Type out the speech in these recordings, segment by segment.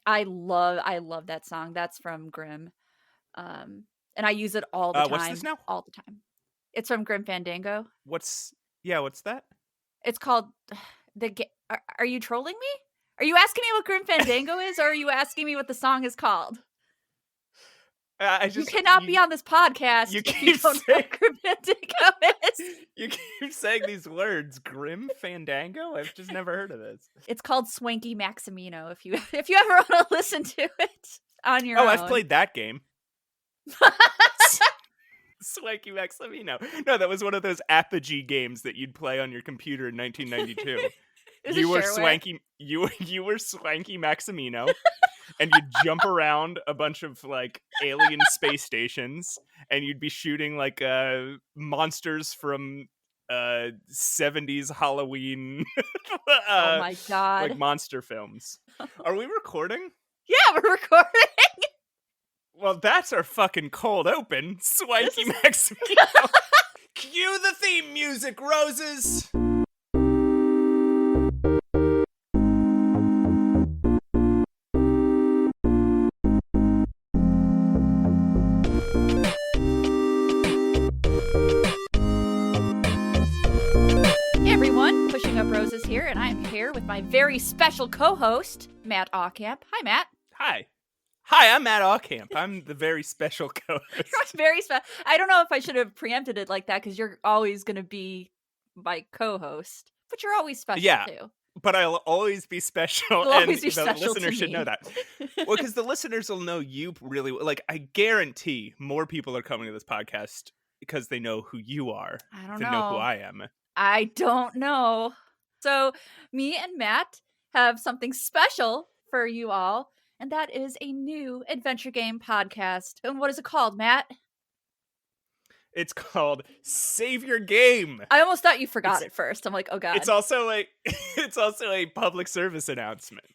I love that song. That's from Grimm. And I use it all the time. What's this now? All the time. It's from Grim Fandango. What's that? It's called Are you trolling me? Are you asking me what Grim Fandango is, or are you asking me what the song is called? You cannot be on this podcast if you don't know what Grim Fandango is. You keep saying these words, Grim Fandango? I've just never heard of this. It's called Swanky Maximino, if you ever want to listen to it on your own. Oh, I've played that game. Swanky Maximino. No, that was one of those Apogee games that you'd play on your computer in 1992. You were Swanky Maximino, and you'd jump around a bunch of like alien space stations, and you'd be shooting like monsters from 70s Halloween. Oh my god! Like monster films. Are we recording? Yeah, we're recording. Well, that's our fucking cold open, Swanky Maximino. Cue the theme music, Roses! Hey everyone, Pushing Up Roses here, and I'm here with my very special co-host, Matt Aukamp. Hi, Matt. Hi, I'm Matt Aukamp. I'm the very special co-host. Very special. I don't know if I should have preempted it like that, because you're always going to be my co-host. But you're always special, too. But I'll always be special, and the listener should know that. Well, because the listeners will know you really well. Like, I guarantee more people are coming to this podcast because they know who you are than know who I am. I don't know. So, me and Matt have something special for you all. And that is a new adventure game podcast. And what is it called, Matt? It's called Save Your Game. I almost thought you forgot it first. I'm like, oh god. It's also a public service announcement.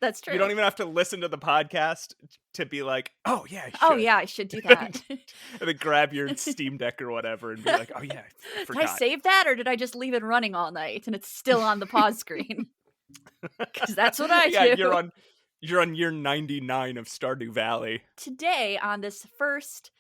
That's true. You don't even have to listen to the podcast to be like, oh yeah, I should. Oh yeah, I should do that. And then grab your Steam Deck or whatever and be like, oh yeah, I forgot. Did I save that, or did I just leave it running all night and it's still on the pause screen? Because that's what I do. Yeah, you're on year 99 of Stardew Valley. Today, on this first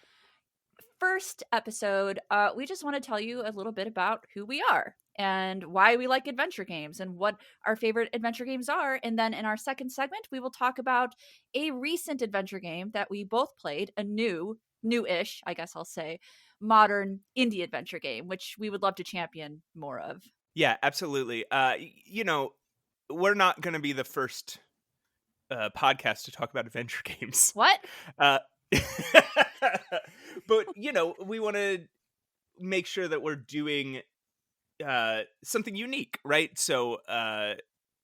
episode, we just want to tell you a little bit about who we are and why we like adventure games and what our favorite adventure games are. And then in our second segment, we will talk about a recent adventure game that we both played, a newish, I guess I'll say, modern indie adventure game, which we would love to champion more of. Yeah, absolutely. We're not going to be the first podcast to talk about adventure games. What? But, we want to make sure that we're doing something unique, right? So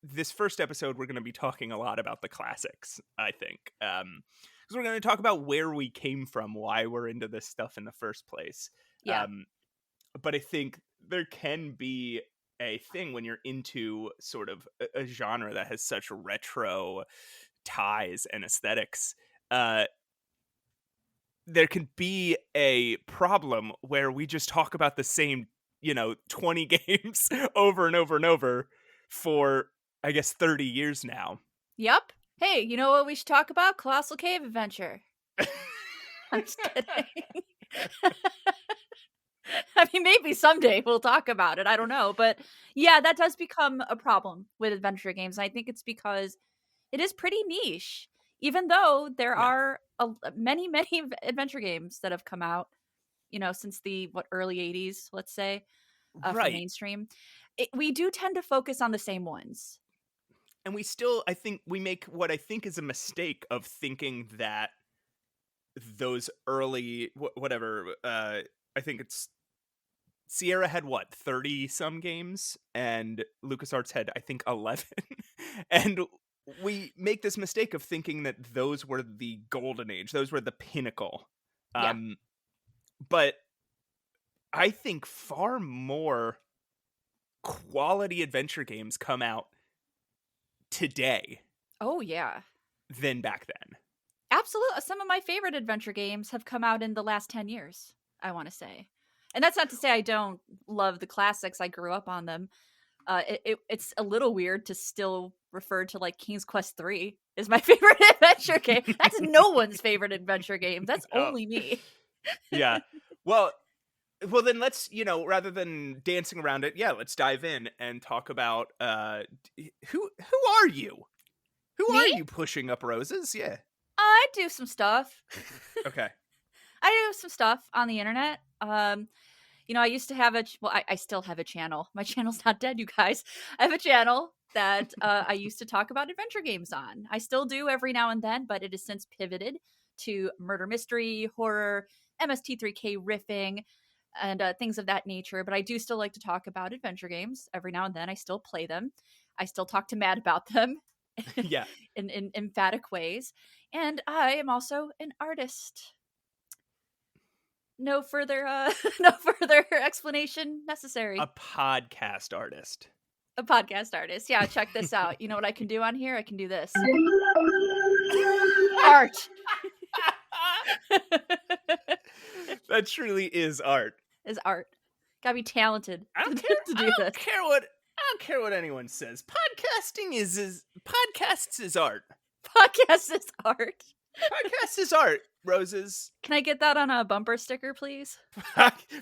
this first episode, we're going to be talking a lot about the classics, I think. Because we're going to talk about where we came from, why we're into this stuff in the first place. Yeah. But I think there can be a thing when you're into sort of a genre that has such retro ties and aesthetics. There can be a problem where we just talk about the same 20 games over and over and over for, I guess, 30 years now. Yep. Hey, you know what we should talk about? Colossal Cave Adventure. I'm just kidding. I mean, maybe someday we'll talk about it. I don't know. But yeah, that does become a problem with adventure games. And I think it's because it is pretty niche, even though there are many, many adventure games that have come out, since the early 80s, let's say, for mainstream. We do tend to focus on the same ones. And we still, I think, we make what I think is a mistake of thinking that those early, I think it's Sierra had 30 some games, and LucasArts had, I think, 11. And we make this mistake of thinking that those were the golden age, those were the pinnacle. Yeah. But I think far more quality adventure games come out today. Oh yeah. Than back then. Absolutely. Some of my favorite adventure games have come out in the last 10 years, I want to say. And that's not to say I don't love the classics. I grew up on them. It's a little weird to still referred to like King's Quest 3 is my favorite adventure game. That's no one's favorite adventure game. That's only me. Yeah. Well, then let's, rather than dancing around it, let's dive in and talk about who are you? Who Me? are you, Pushing Up Roses? Yeah. I do some stuff. Okay. I do some stuff on the internet. I used to have I still have a channel. My channel's not dead, you guys. I have a channel that I used to talk about adventure games on. I still do every now and then, but it has since pivoted to murder mystery, horror, MST3K riffing, and things of that nature. But I do still like to talk about adventure games. Every now and then I still play them. I still talk to Matt about them. Yeah. in emphatic ways. And I am also an artist. No further explanation necessary. A podcast artist. A podcast artist. Yeah, check this out. You know what I can do on here? I can do this. Art. That truly is art. Is art. Gotta be talented I don't care what anyone says. Podcasts is art. Podcast is art. Podcast is art, Roses. Can I get that on a bumper sticker, please?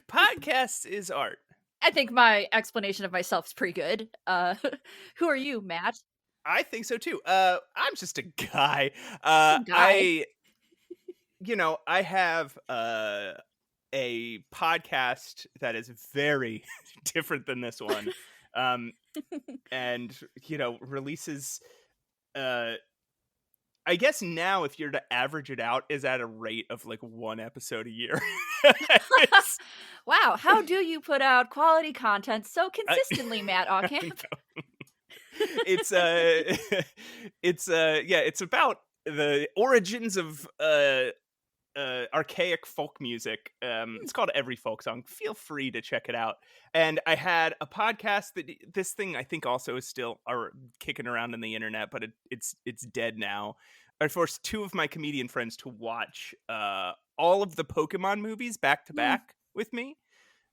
Podcast is art. I think my explanation of myself is pretty good. Who are you, Matt? I think so too. I'm just a guy. I have a podcast that is very different than this one. And releases I guess now, if you're to average it out, is at a rate of like one episode a year. Wow, how do you put out quality content so consistently, Matt Aukamp? It's about the origins of archaic folk music. It's called Every Folk Song. Feel free to check it out. And I had a podcast that this thing I think also is still kicking around on the internet, but it's dead now. I forced two of my comedian friends to watch all of the Pokemon movies back to back with me,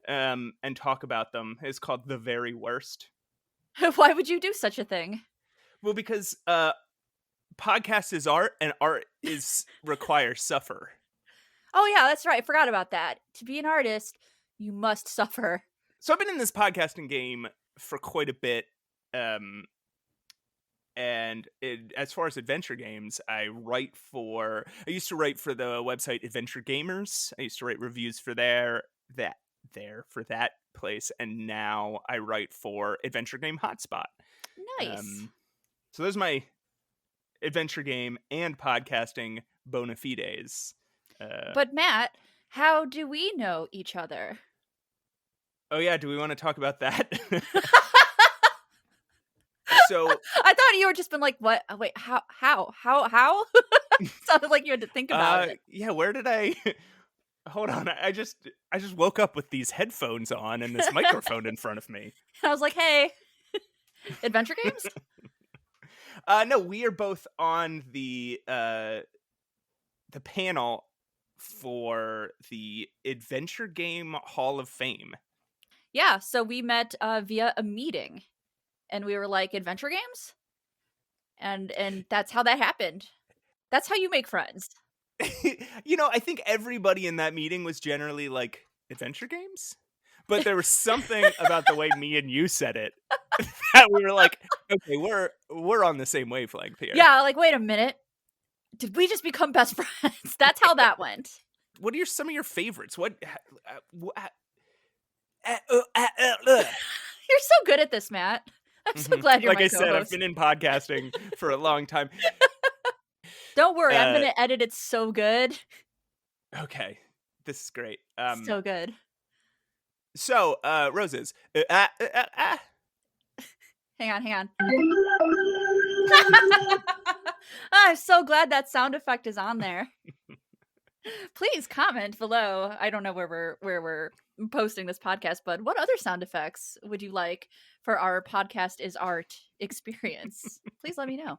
and talk about them. It's called The Very Worst. Why would you do such a thing? Well, because podcast is art, and art requires suffer. Oh yeah, that's right. I forgot about that. To be an artist, you must suffer. So I've been in this podcasting game for quite a bit. And as far as adventure games, I used to write for the website Adventure Gamers. I used to write reviews for that place. And now I write for Adventure Game Hotspot. Nice. So those are my adventure game and podcasting bona fides. But Matt, how do we know each other? Oh yeah, do we want to talk about that? So I thought you were just been like, what? Wait, how? Sounded like you had to think about it. Yeah, where did I? Hold on, I just woke up with these headphones on and this microphone in front of me. I was like, hey, adventure games? No, we are both on the panel for the Adventure Game Hall of Fame. Yeah, so we met via a meeting. And we were like, adventure games? And that's how that happened. That's how you make friends. I think everybody in that meeting was generally like, adventure games? But there was something about the way me and you said it that we were like, okay, we're on the same wavelength here. Yeah, like, wait a minute. Did we just become best friends? That's how that went. What are some of your favorites? You're so good at this, Matt. I'm so glad you're like my I said, co-host. I've been in podcasting for a long time. Don't worry, I'm going to edit it so good. Okay, this is great. So good. So, Roses. Hang on. I'm so glad that sound effect is on there. Please comment below. I don't know where we're posting this podcast, but what other sound effects would you like for our podcast is art experience? Please let me know.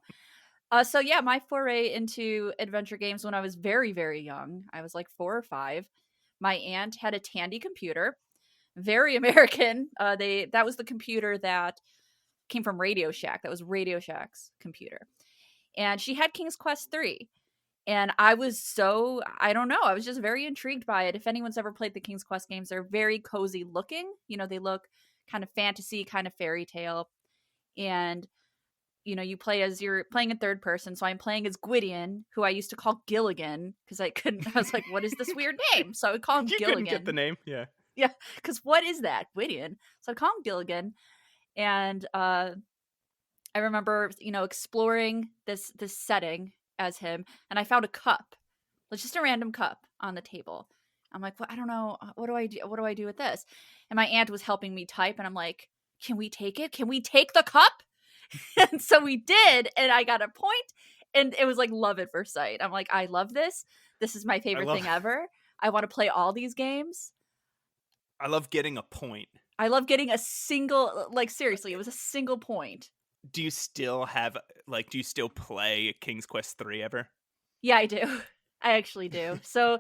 So yeah, my foray into adventure games when I was very, very young. I was like 4 or 5. My aunt had a Tandy computer, very American. That was the computer that came from Radio Shack. That was Radio Shack's computer. And she had King's Quest 3. And I was I don't know, I was just very intrigued by it. If anyone's ever played the King's Quest games, they're very cozy looking. You know, they look kind of fantasy, kind of fairy tale. And, you know, you're playing in third person. So I'm playing as Gwydion, who I used to call Gilligan because I was like, what is this weird name? So I would call him Gilligan. Couldn't get the name, yeah. Yeah, because what is that? Gwydion. So I call him Gilligan. And I remember, you know, exploring this setting as him, and I found a cup. It's just a random cup on the table. I'm like, well, I don't know. What do I do? What do I do with this? And my aunt was helping me type, and I'm like, can we take it? Can we take the cup? And so we did, and I got a point, and it was like love at first sight. I'm like, I love this. This is my favorite thing ever. I want to play all these games. I love getting a point. I love getting a single, like, seriously, it was a single point. Do you still play King's Quest 3 ever? Yeah, I do. I actually do. So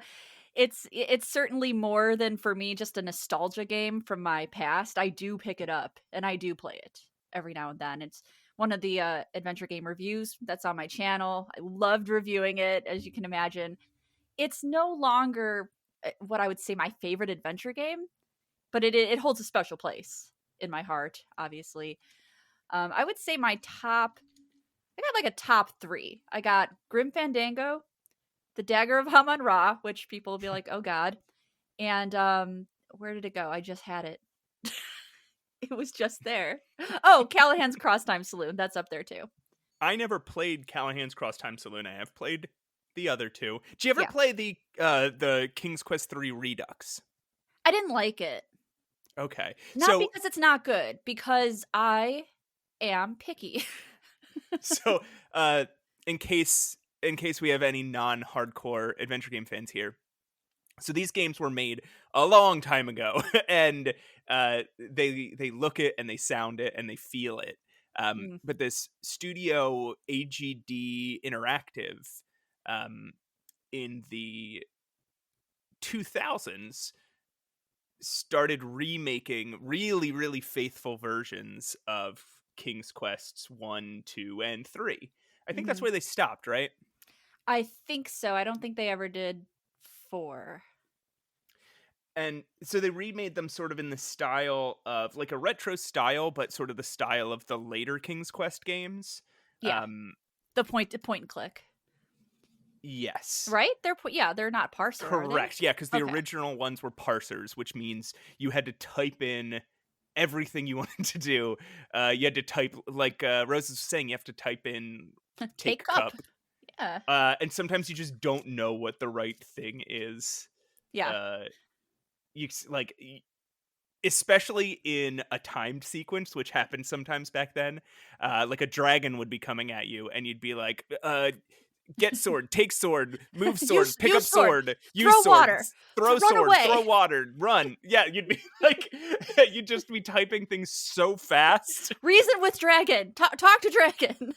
it's certainly more than, for me, just a nostalgia game from my past. I do pick it up and I do play it every now and then. It's one of the adventure game reviews that's on my channel. I loved reviewing it, as you can imagine. It's no longer what I would say my favorite adventure game, but it holds a special place in my heart, obviously. I would say I got like a top 3. I got Grim Fandango, The Dagger of Hamun-Ra, which people will be like, oh god. And where did it go? I just had it. It was just there. Oh, Callahan's Crosstime Saloon. That's up there too. I never played Callahan's Crosstime Saloon. I have played the other two. Did you ever play the King's Quest 3 Redux? I didn't like it. Okay. Not because it's not good, because I am picky. So, in case we have any non-hardcore adventure game fans here, so these games were made a long time ago, and they look it and they sound it and they feel it. But this studio AGD Interactive, in the 2000s, started remaking really, really faithful versions of King's Quests 1, 2, and 3. I think that's where they stopped, right? I think so. I don't think they ever did 4. And so they remade them sort of in the style of, like, a retro style, but sort of the style of the later King's Quest games. Yeah. The point and click. Yes. Right? They're not parser. Correct. Yeah, because the original ones were parsers, which means you had to type in everything you wanted to do. You had to type, like Rose was saying, you have to type in take cup. Yeah. And sometimes you just don't know what the right thing is. Yeah. Especially in a timed sequence, which happened sometimes back then. Like a dragon would be coming at you, and you'd be like, get sword, take sword, move sword, pick up sword, use throw sword, water, throw sword, away. Throw water, run. Yeah, you'd be like, you'd just be typing things so fast. Reason with dragon. Talk to dragon.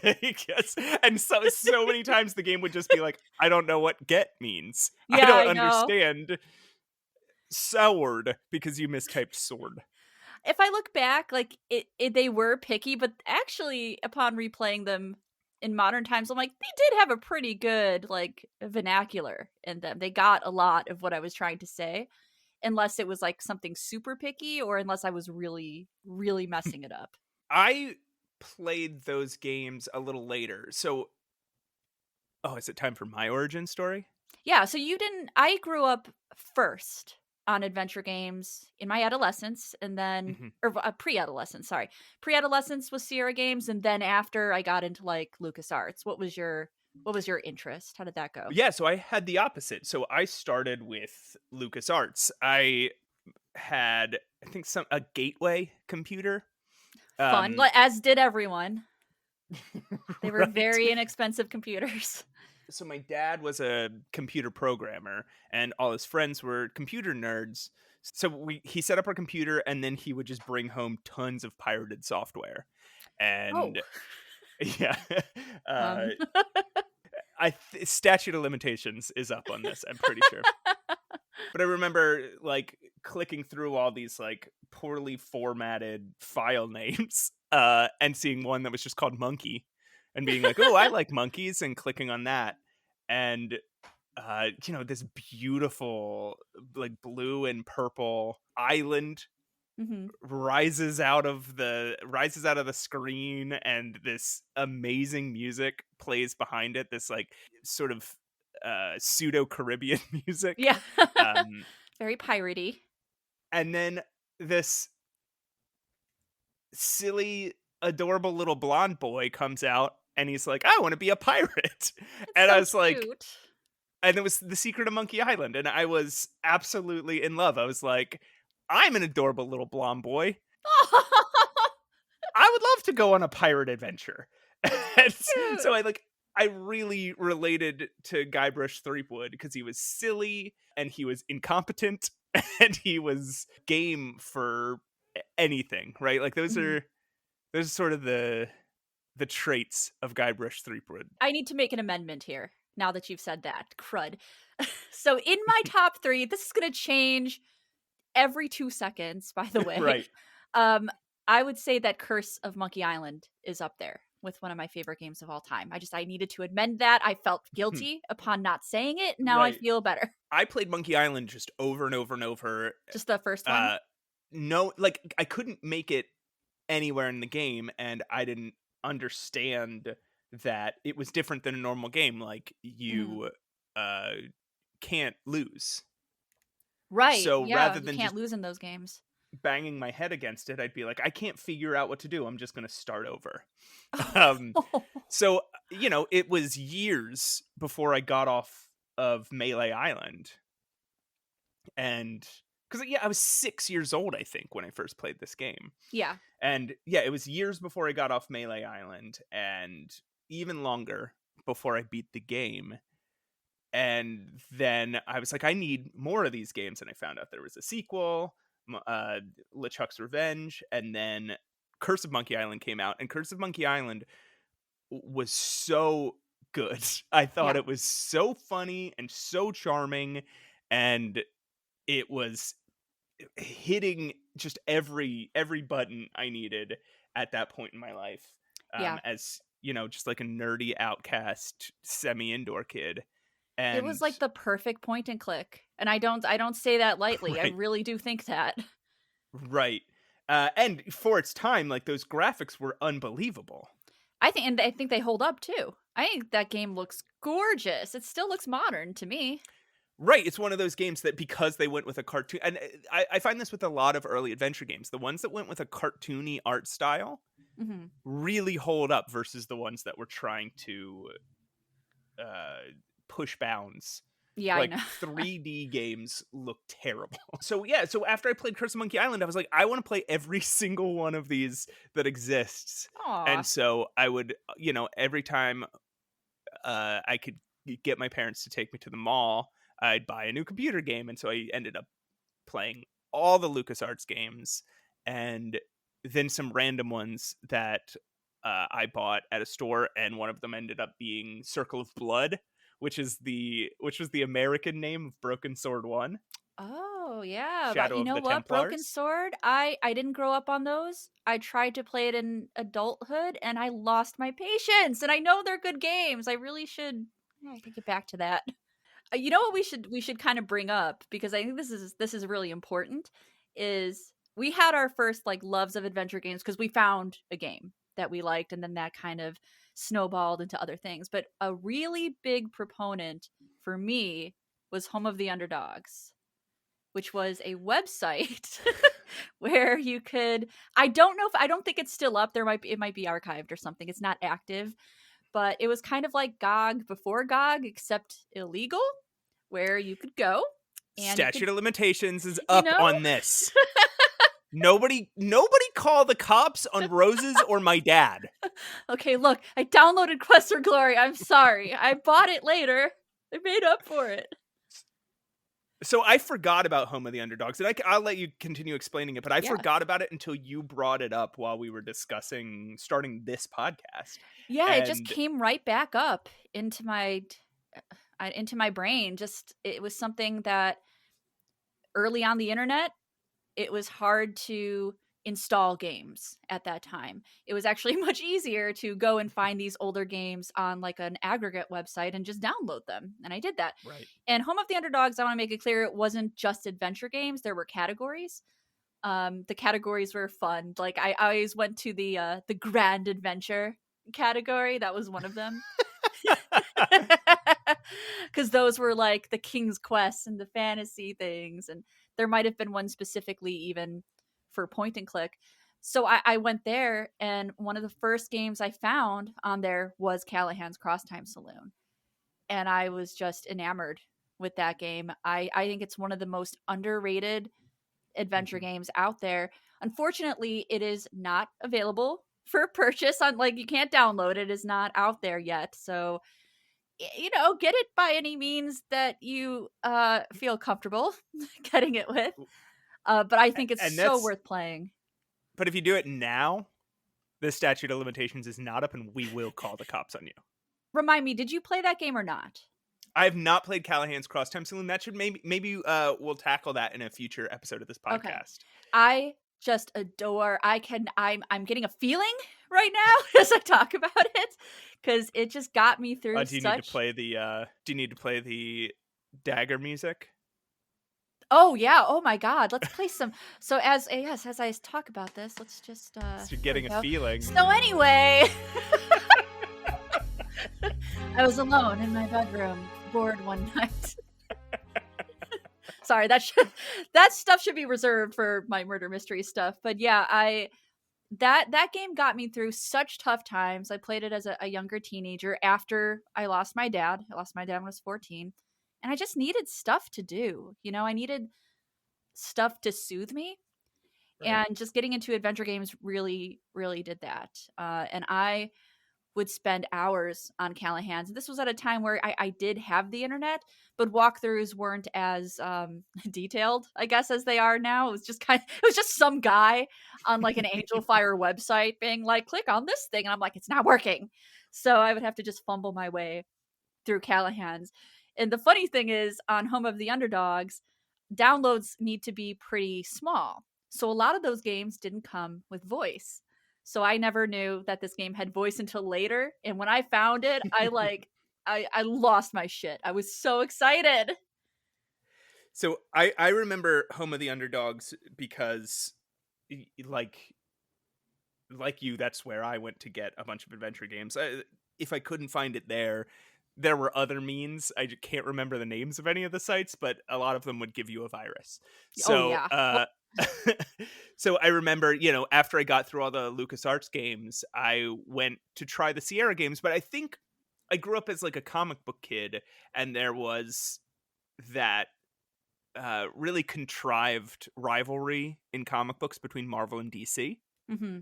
Yes. And so many times the game would just be like, I don't know what get means. Yeah, I don't understand sword because you mistyped sword. If I look back, like they were picky, but actually upon replaying them in modern times, I'm like, they did have a pretty good, like, vernacular in them. They got a lot of what I was trying to say, unless it was like something super picky or unless I was really, really messing it up. I played those games a little later. So, is it time for my origin story? Yeah, so I grew up first on adventure games in my adolescence, and then pre-adolescence. Pre-adolescence was Sierra Games, and then after I got into like LucasArts. What was your interest? How did that go? Yeah, so I had the opposite. So I started with LucasArts. I had, I think, a Gateway computer. Fun, as did everyone. They were very inexpensive computers. So my dad was a computer programmer, and all his friends were computer nerds. So he set up our computer, and then he would just bring home tons of pirated software. And yeah, statute of limitations is up on this, I'm pretty sure. But I remember like clicking through all these like poorly formatted file names, and seeing one that was just called Monkey, and being like, "Oh, I like monkeys," and clicking on that, and this beautiful like blue and purple island Mm-hmm. rises out of the screen, and this amazing music plays behind it, this like sort of pseudo Caribbean music, Yeah. um Very piratey. and then this silly adorable little blonde boy comes out, and he's like, "I want to be a pirate." It's And I so was like, cute. and it was The Secret of Monkey Island, and I was absolutely in love. I was like, I'm an adorable little blonde boy. I would love to go on a pirate adventure. And Cute. so I really related to Guybrush Threepwood because he was silly and he was incompetent and he was game for anything, right? Like Mhm. those are sort of the traits of Guybrush Threepwood. I need to make an amendment here now that you've said that. Crud. So in my top 3, this is going to change every 2 seconds, by the way. Right. Um, I would say that Curse of Monkey Island is up there with one of my favorite games of all time. I needed to amend that. I felt guilty upon not saying it. Now I Right. feel better. I played Monkey Island just over and over and over. Just the first one? No, like I couldn't make it anywhere in the game, and I didn't understand that it was different than a normal game. Like you uh can't lose. Right. So Yeah, rather you than can't just lose in those games. banging my head against it, I'd be like, I can't figure out what to do. I'm just going to start over. Um so it was years before I got off of Melee Island. And because I was 6 years old, I think, when I first played this game. Yeah. And yeah, it was years before I got off Melee Island, and even longer before I beat the game. And then I was like, I need more of these games, and I found out there was a sequel, LeChuck's Revenge, and then Curse of Monkey Island came out, and Curse of Monkey Island was so good. I thought Yeah. it was so funny and so charming, and it was hitting just every button I needed at that point in my life, Yeah. as just like a nerdy outcast semi-indoor kid. It was And like the perfect point and click. And I don't say that lightly. I right, really do think that. right. And for its time, like those graphics were unbelievable. I think they hold up too. I think that game looks gorgeous. It still looks modern to me. Right, it's one of those games that because they went with a cartoon, and I find this with a lot of early adventure games, the ones that went with a cartoony art style Mm-hmm. really hold up versus the ones that were trying to push bounds. Yeah, I Like know. 3D games look terrible. So yeah, so after I played Curse of Monkey Island, I was like, I want to play every single one of these that exists. Aw. And so I would, every time I could get my parents to take me to the mall, I'd buy a new computer game. And so I ended up playing all the LucasArts games, and then some random ones that I bought at a store, and one of them ended up being Circle of Blood, which was the American name of Broken Sword 1, Oh, yeah. But Shadow you of know the what? Broken Templars. Sword, I didn't grow up on those. I tried to play it in adulthood and I lost my patience. And I know they're good games. I really should get back to that. You know what we should kind of bring up, because I think this is really important, is we had our first like loves of adventure games because we found a game that we liked, and then that kind of snowballed into other things. But a really big proponent for me was Home of the Underdogs, which was a website where you could, I don't think it's still up. It might be archived or something. It's not active, but it was kind of like GOG before GOG, except illegal, where you could go and you could, Statute of limitations is you up know, on this. Nobody call the cops on Roses or my dad. okay, look, I downloaded Quest for Glory. I'm sorry. I bought it later. I made up for it. So I forgot about Home of the Underdogs, and I'll let you continue explaining it, but I Yeah. forgot about it until you brought it up while we were discussing starting this podcast. Yeah, it just And came right back up into my brain. Just, it was something that early on the internet, it was hard to install games at that time. It was actually much easier to go and find these older games on like an aggregate website and just download them. And I did that. Right. And Home of the Underdogs, I want to make it clear, it wasn't just adventure games. There were categories. The categories were fun. Like I always went to the grand adventure category. That was one of them. Because those were like the King's Quest and the fantasy things, and there might have been one specifically even for point and click. So I went there, and one of the first games I found on there was Callahan's Crosstime Saloon, and I was just enamored with that game. I think it's one of the most underrated adventure games out there. Unfortunately, it is not available for purchase on, like, you can't download it. It is not out there yet. So, you know, get it by any means that you feel comfortable getting it with. But I think it's so worth playing. But if you do it now, the statute of limitations is not up, and we will call the cops on you. Remind me, did you play that game or not? I have not played Callahan's Crosstime Saloon. That should maybe we'll tackle that in a future episode of this podcast. Okay. I just adore. I'm getting a feeling right now as I talk about it, because it just got me through. Do you need to play the dagger music? Oh yeah! Oh my God! Let's play some. So as I talk about this, let's just. So you're getting a feeling. So anyway, I was alone in my bedroom, bored one night. Sorry, that stuff should be reserved for my murder mystery stuff. But yeah, that game got me through such tough times. I played it as a younger teenager after I lost my dad. I lost my dad when I was 14. And I just needed stuff to do. You know, I needed stuff to soothe me. Right. And just getting into adventure games really, really did that. And I would spend hours on Callahan's. This was at a time where I did have the internet, but walkthroughs weren't as detailed, I guess, as they are now. It was just some guy on like an Angel Fire website being like, click on this thing. And I'm like, it's not working. So I would have to just fumble my way through Callahan's. And the funny thing is, on Home of the Underdogs, downloads need to be pretty small. So a lot of those games didn't come with voice. So I never knew that this game had voice until later. And when I found it, I lost my shit. I was so excited. So I remember Home of the Underdogs because, like you, that's where I went to get a bunch of adventure games. If I couldn't find it there were other means. I can't remember the names of any of the sites, but a lot of them would give you a virus. So, so I remember, after I got through all the LucasArts games, I went to try the Sierra games, but I think I grew up as like a comic book kid, and there was that really contrived rivalry in comic books between Marvel and DC. Mm-hmm.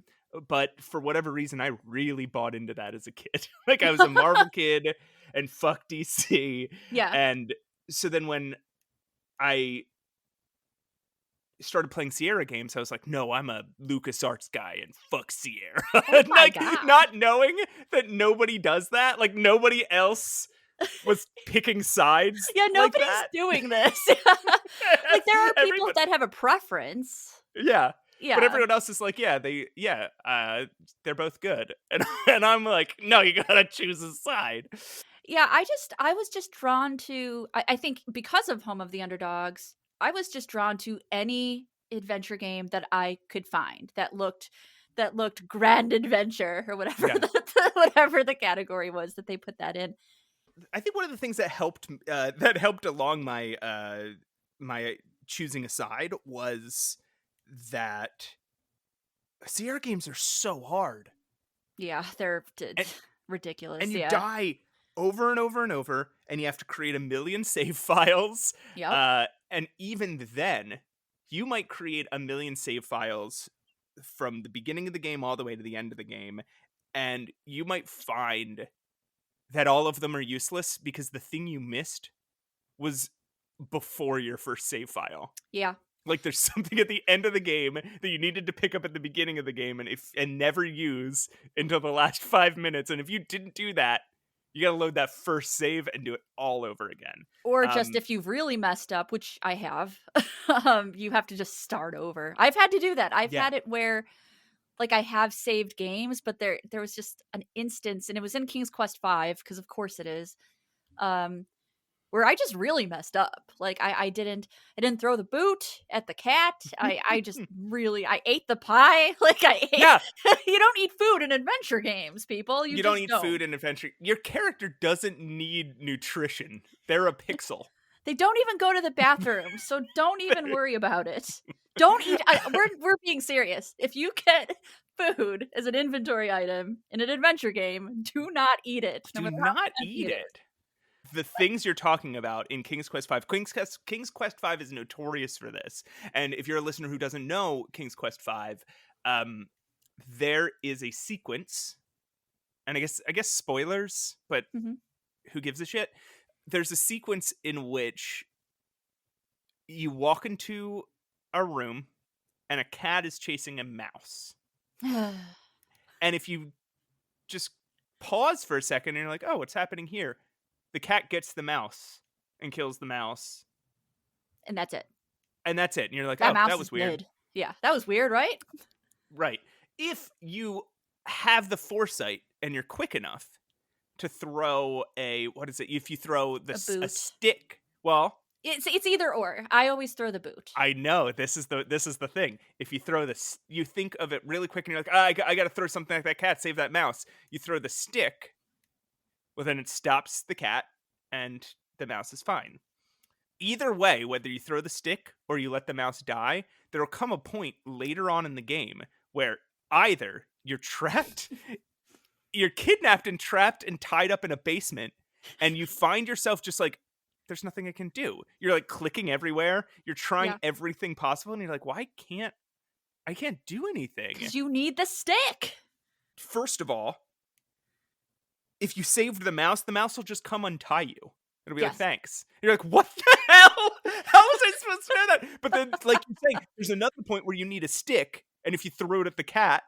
But for whatever reason, I really bought into that as a kid. Like, I was a Marvel kid and fuck DC. Yeah. And so then when I started playing Sierra games, I was like, no, I'm a LucasArts guy and fuck Sierra. Oh my God. Not knowing that nobody does that. Like, nobody else was picking sides. Yeah, nobody's doing this. Like, there are people that have a preference. Yeah. Yeah. But everyone else is like, they're both good. And I'm like, no, you gotta choose a side. Yeah, I was just drawn to, I think because of Home of the Underdogs, I was just drawn to any adventure game that I could find that looked grand adventure or whatever, whatever the category was that they put that in. I think one of the things that helped along my my choosing a side was that Sierra games are so hard. Yeah, they're ridiculous. And you die over and over and over, and you have to create a million save files. Yep. And even then, you might create a million save files from the beginning of the game all the way to the end of the game, and you might find that all of them are useless because the thing you missed was before your first save file. Yeah. Like, there's something at the end of the game that you needed to pick up at the beginning of the game and never use until the last 5 minutes. And if you didn't do that, You gotta load that first save and do it all over again. Or just if you've really messed up, which I have, you have to just start over. I've had to do that. I've had it where, like, I have saved games, but there was just an instance, and it was in King's Quest V, because of course it is, where I just really messed up. Like, I didn't throw the boot at the cat. I just really, I ate the pie. Like, I ate. Yeah. You don't eat food in adventure games, people. You don't eat food in adventure. Your character doesn't need nutrition. They're a pixel. They don't even go to the bathroom, so don't even worry about it. Don't eat. We're being serious. If you get food as an inventory item in an adventure game, do not eat it. Do not eat it. The things you're talking about in King's Quest V, King's Quest V is notorious for this. And if you're a listener who doesn't know King's Quest V, there is a sequence, and I guess spoilers, but who gives a shit? There's a sequence in which you walk into a room and a cat is chasing a mouse. And if you just pause for a second and you're like, oh, what's happening here? The cat gets the mouse and kills the mouse. And that's it. And you're like, oh, that was weird. Dead. Yeah, that was weird, right? Right. If you have the foresight and you're quick enough to throw if you throw a stick, well, it's either or. I always throw the boot. I know, this is the thing. If you throw you think of it really quick and you're like, I got to throw something like that cat, save that mouse. You throw the stick. Well, then it stops the cat, and the mouse is fine. Either way, whether you throw the stick or you let the mouse die, there will come a point later on in the game where either you're trapped, you're kidnapped and trapped and tied up in a basement, and you find yourself just like, there's nothing I can do. You're like clicking everywhere. You're trying everything possible, and you're like, I can't do anything. Because you need the stick. First of all, if you saved the mouse will just come untie you. It'll be like, thanks. You're like, what the hell? How was I supposed to know that? But then, like you're saying, there's another point where you need a stick, and if you throw it at the cat,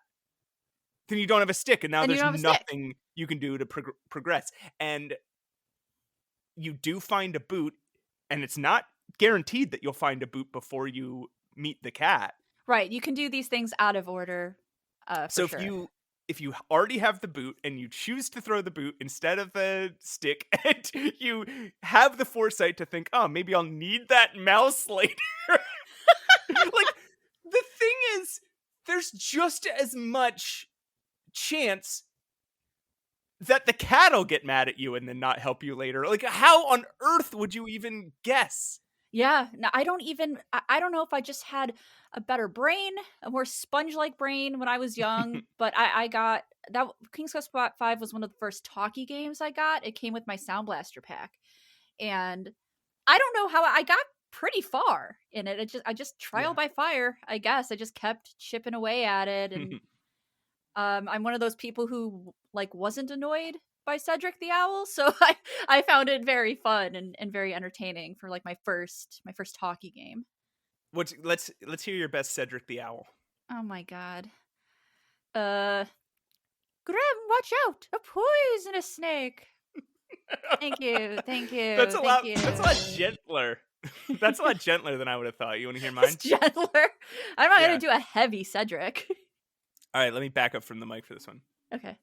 then you don't have a stick, and now there's nothing you can do to progress. And you do find a boot, and it's not guaranteed that you'll find a boot before you meet the cat. Right. You can do these things out of order. So if you already have the boot and you choose to throw the boot instead of the stick, and you have the foresight to think, oh, maybe I'll need that mouse later. Like, the thing is, there's just as much chance that the cat will get mad at you and then not help you later. Like, how on earth wowould you even guess? Yeah, no, I don't know if I just had a better brain, a more sponge-like brain when I was young, but I got that. King's Quest V was one of the first talkie games I got. It came with my Sound Blaster pack, and I don't know how I got pretty far in it. I just trial by fire, I guess. I just kept chipping away at it, and I'm one of those people who like wasn't annoyed by Cedric the Owl, so I found it very fun and very entertaining for like my first talkie game. Let's hear your best Cedric the Owl. Oh my god. Grim, watch out! A poisonous snake. Thank you. That's a lot gentler. That's a lot gentler than I would have thought. You want to hear mine? It's gentler. I'm not gonna do a heavy Cedric. All right, let me back up from the mic for this one. Okay.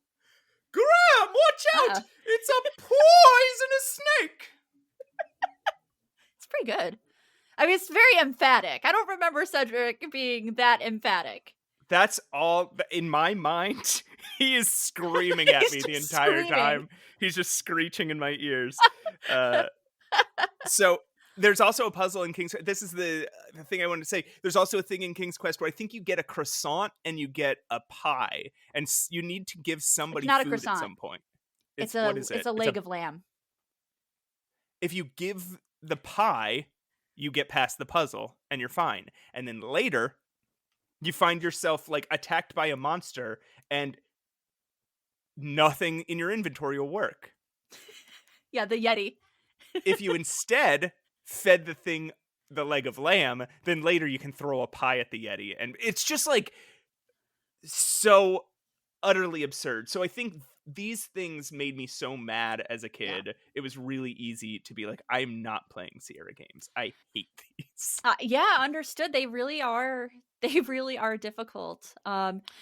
Graham, watch out! It's a poisonous snake! It's pretty good. I mean, it's very emphatic. I don't remember Cedric being that emphatic. That's all in my mind. He is screaming at me the entire time. He's just screeching in my ears. So there's also a puzzle in King's Quest. This is the thing I wanted to say. There's also a thing in King's Quest where I think you get a croissant and you get a pie, and you need to give somebody food at some point. It's a leg of lamb. If you give the pie, you get past the puzzle and you're fine. And then later, you find yourself like attacked by a monster and nothing in your inventory will work. Yeah, the Yeti. If you instead fed the thing the leg of lamb, then later you can throw a pie at the Yeti. And it's just like so utterly absurd. So I think these things made me so mad as a kid. It was really easy to be like, I'm not playing Sierra games. I hate these. Yeah, understood. They really are. They really are difficult.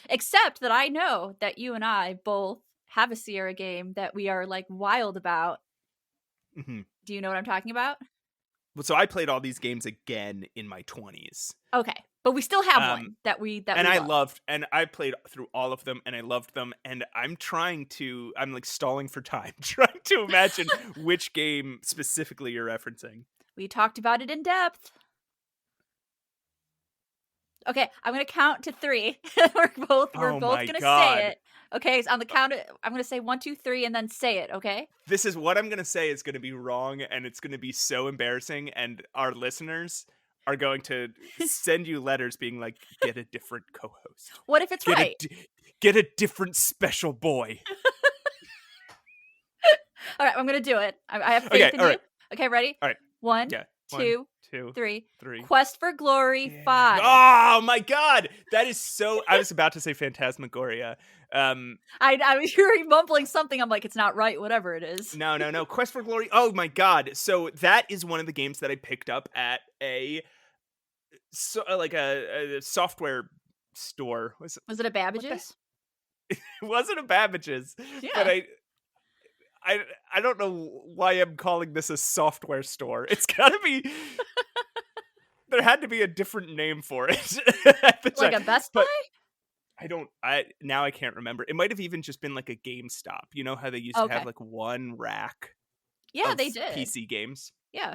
Except that I know that you and I both have a Sierra game that we are like wild about. Mm-hmm. Do you know what I'm talking about? Well, so I played all these games again in my 20s. Okay, but we still have one that we loved, and I played through all of them, and I loved them. And I'm like stalling for time, trying to imagine which game specifically you're referencing. We talked about it in depth. Okay, I'm gonna count to 3. we're both gonna say it. Okay, so on the count, I'm gonna say 1, 2, 3, and then say it. Okay. This is what I'm gonna say is gonna be wrong, and it's gonna be so embarrassing, and our listeners are going to send you letters being like, "Get a different co-host." What if it's right? Get a different special boy. All right, I'm gonna do it. I have faith in you. Right. Okay, ready? All right. 1, 2, 3. Quest for Glory 5. Oh my god, that is so. I was about to say Phantasmagoria. I was hearing mumbling something. I'm like, it's not right. Whatever it is. No. Quest for Glory. Oh my god. So that is one of the games that I picked up at a software store. Was it a Babbage's? It wasn't a Babbage's. Yeah. But I don't know why I'm calling this a software store. It's gotta be. There had to be a different name for it. Like a Best Buy? Now I can't remember. It might have even just been like a GameStop. You know how they used to have like one rack? Yeah, they did. PC games. Yeah.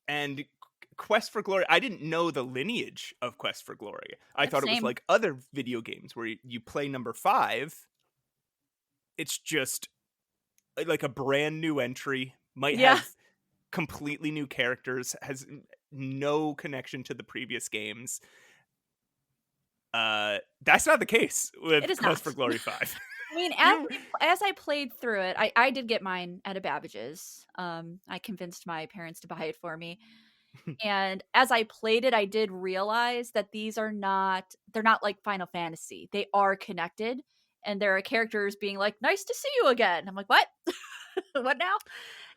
And Quest for Glory, I didn't know the lineage of Quest for Glory. I thought it was like other video games where you play number 5. It's just like a brand new entry, might have completely new characters, has no connection to the previous games. That's not the case with Quest for Glory 5. I mean, as I played through it, I did get mine at a Babbage's. I convinced my parents to buy it for me. And as I played it, I did realize that they're not like Final Fantasy. They are connected. And there are characters being like, nice to see you again. I'm like, what? What now?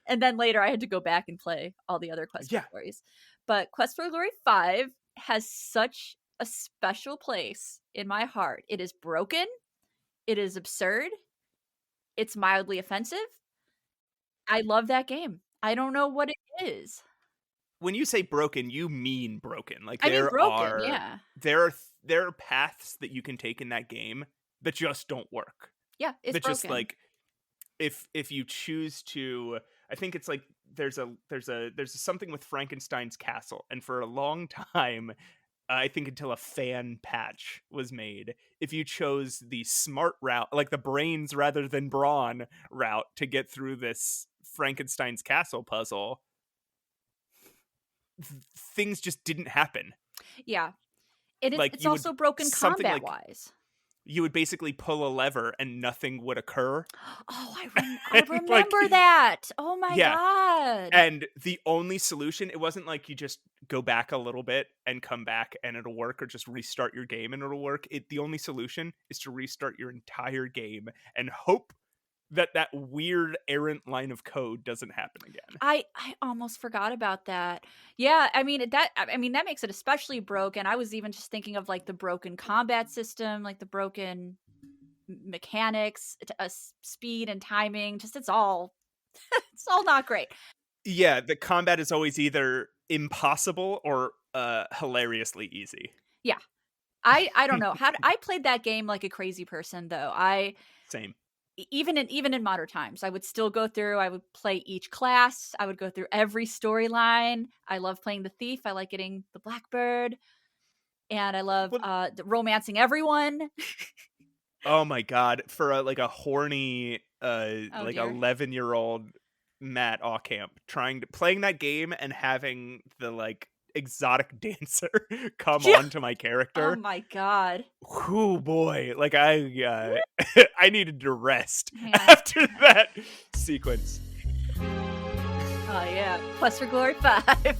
And then later I had to go back and play all the other Quest for Glories. But Quest for Glory 5 has such a special place in my heart. It is broken. It is absurd. It's mildly offensive. I love that game. I don't know what it is. When you say broken, you mean broken. Like I mean broken, yeah. There are paths that you can take in that game that just don't work. Yeah, it's broken. Just like if you choose to, I think it's like there's something with Frankenstein's castle, and for a long time, I think until a fan patch was made, if you chose the smart route, like the brains rather than brawn route to get through this Frankenstein's castle puzzle, things just didn't happen. Yeah. It's also broken combat wise. You would basically pull a lever and nothing would occur. Oh, I remember that. Oh my God. And the only solution, it wasn't like you just go back a little bit and come back and it'll work, or just restart your game and it'll work. The only solution is to restart your entire game and hope that weird errant line of code doesn't happen again. I almost forgot about that. Yeah, I mean that makes it especially broken. I was even just thinking of like the broken combat system, like the broken mechanics, speed and timing. Just it's all not great. Yeah, the combat is always either impossible or hilariously easy. Yeah, I don't know how I played that game like a crazy person though. Same. Even in modern times, I would still go through. I would play each class. I would go through every storyline. I love playing the thief. I like getting the blackbird, and I love romancing everyone. Oh my God! For a horny 11-year-old Matt Aukamp playing that game and having the exotic dancer come onto my character. Oh my God. Oh boy. I needed to rest after that sequence. Oh yeah. Quest for Glory 5.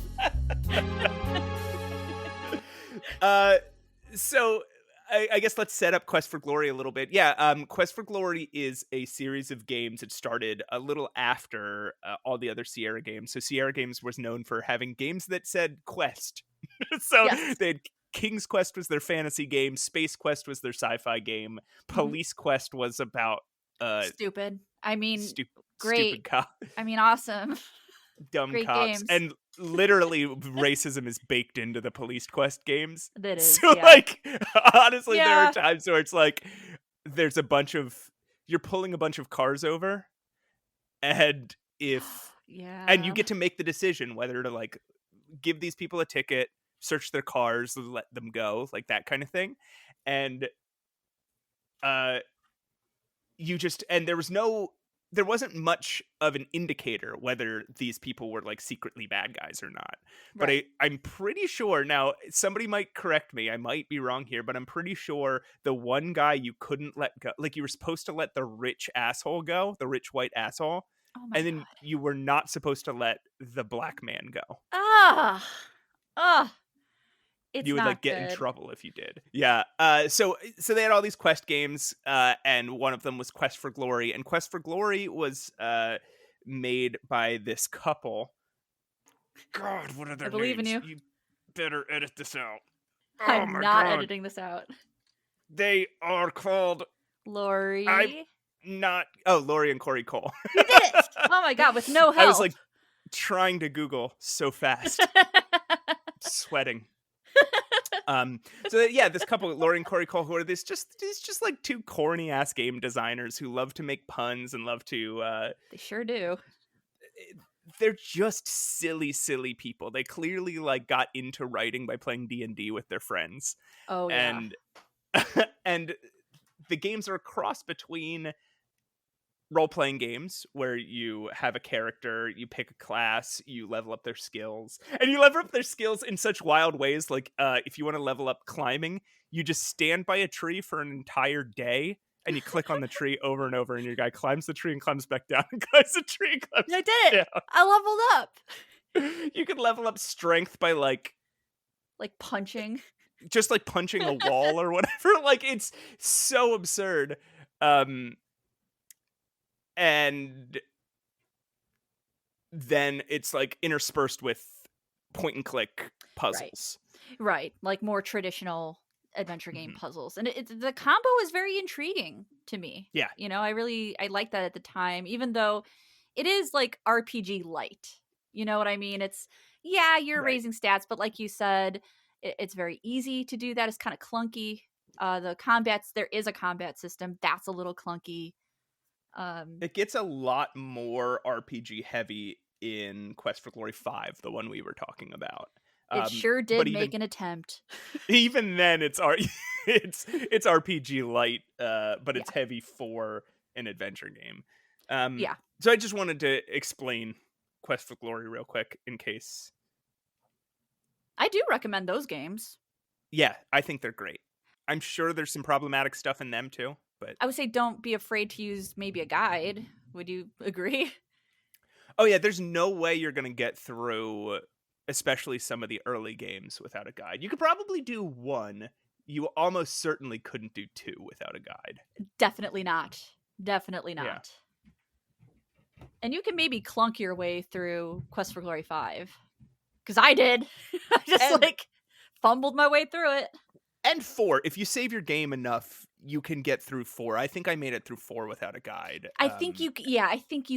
So I guess let's set up Quest for Glory a little bit. Yeah, Quest for Glory is a series of games. It started a little after all the other Sierra games. So Sierra Games was known for having games that said Quest. So Yes. they had King's Quest was their fantasy game, Space Quest was their sci-fi game, Mhm. Police Quest was about Stupid. I mean, stupid great. cop, I mean, awesome. dumb Great cops, games. and literally racism is baked into the Police Quest games. That is, So yeah. like honestly there are Yeah. times where it's like there's a bunch of you're pulling a bunch of cars over, and if and you Yeah. get to make the decision whether to like give these people a ticket, search their cars, let them go, like that kind of thing. And uh you just and there wasn't much of an indicator whether these people were like secretly bad guys or not. But Right. I'm pretty sure now somebody might correct me. I might be wrong here, but I'm pretty sure the one guy you couldn't let go, like you were supposed to let the rich asshole go, the rich white asshole, Oh my and then god. you were not supposed to let the black man go. Ah. Ah. It's You would not like get in good. trouble if you did. Yeah. So they had all these quest games, and one of them was Quest for Glory, and Quest for Glory was made by this couple. God, what are I their believe in names? you. You better edit this out. Oh I'm my not god. editing this out. They are called I'm Lori. not Lori and Corey Cole. You did it! Oh my god, with no I was help. like trying to Google so fast. Sweating. So yeah, this couple, Laurie and Corey Cole, who are these just like two corny ass game designers who love to make puns and love to They sure do. they're just silly people. They clearly like got into writing by playing D&D with their friends. Oh yeah. And and the games are a cross between role-playing games where you have a character, you pick a class, you level up their skills, and you level up their skills in such wild ways. Like if you want to level up climbing, you just stand by a tree for an entire day and you click on the tree over and over, and your guy climbs the tree and climbs back down and climbs the tree and climbs I did it! back I leveled up! down. You could level up strength by like Punching. just like punching a wall or whatever. Like it's so absurd. And then it's like interspersed with point and click puzzles. Right. Like more traditional adventure game Mhm. puzzles. And the combo is very intriguing to me. Yeah. You know, I liked that at the time, even though it is like RPG light. You know what I mean? It's, yeah, you're Right. raising stats, but like you said, it's very easy to do that. It's kind of clunky. The combats, there is a combat system. That's a little clunky. It gets a lot more RPG heavy in Quest for Glory 5, the one we were talking about. It sure But did make an attempt. even then it's it's RPG light, but Yeah. it's heavy for an adventure game. Yeah. So I just wanted to explain Quest for Glory real quick in case. I do recommend those games. Yeah, I think they're great. I'm sure there's some problematic stuff in them too, but I would say don't be afraid to use maybe a guide. Would you agree? oh yeah, there's no way you're going to get through especially some of the early games without a guide. You could probably do one. You almost certainly couldn't do two without a guide. Definitely not. Definitely Yeah. not. And you can maybe clunk your way through Quest for Glory 5. Because I did. I just And- fumbled my way through it. And 4, if you save your game enough, you can get through 4. I think I made it through 4 without a guide. I think you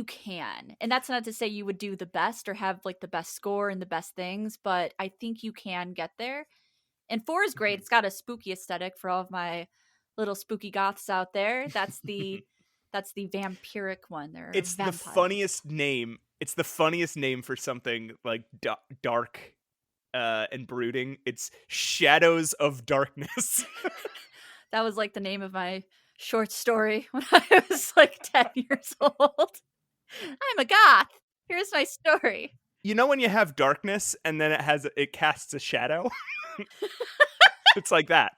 can. And that's not to say you would do the best or have the best score and the best things, but I think you can get there. And 4 is great. Mhm. It's got a spooky aesthetic for all of my little spooky goths out there. That's the vampiric one. They're It's the vampires. funniest name. It's the funniest name for something like dark and brooding. It's Shadows of Darkness. That was the name of my short story when I was 10 years old. I'm a goth. Here's my story. You know when you have darkness and then it casts a shadow? It's like that.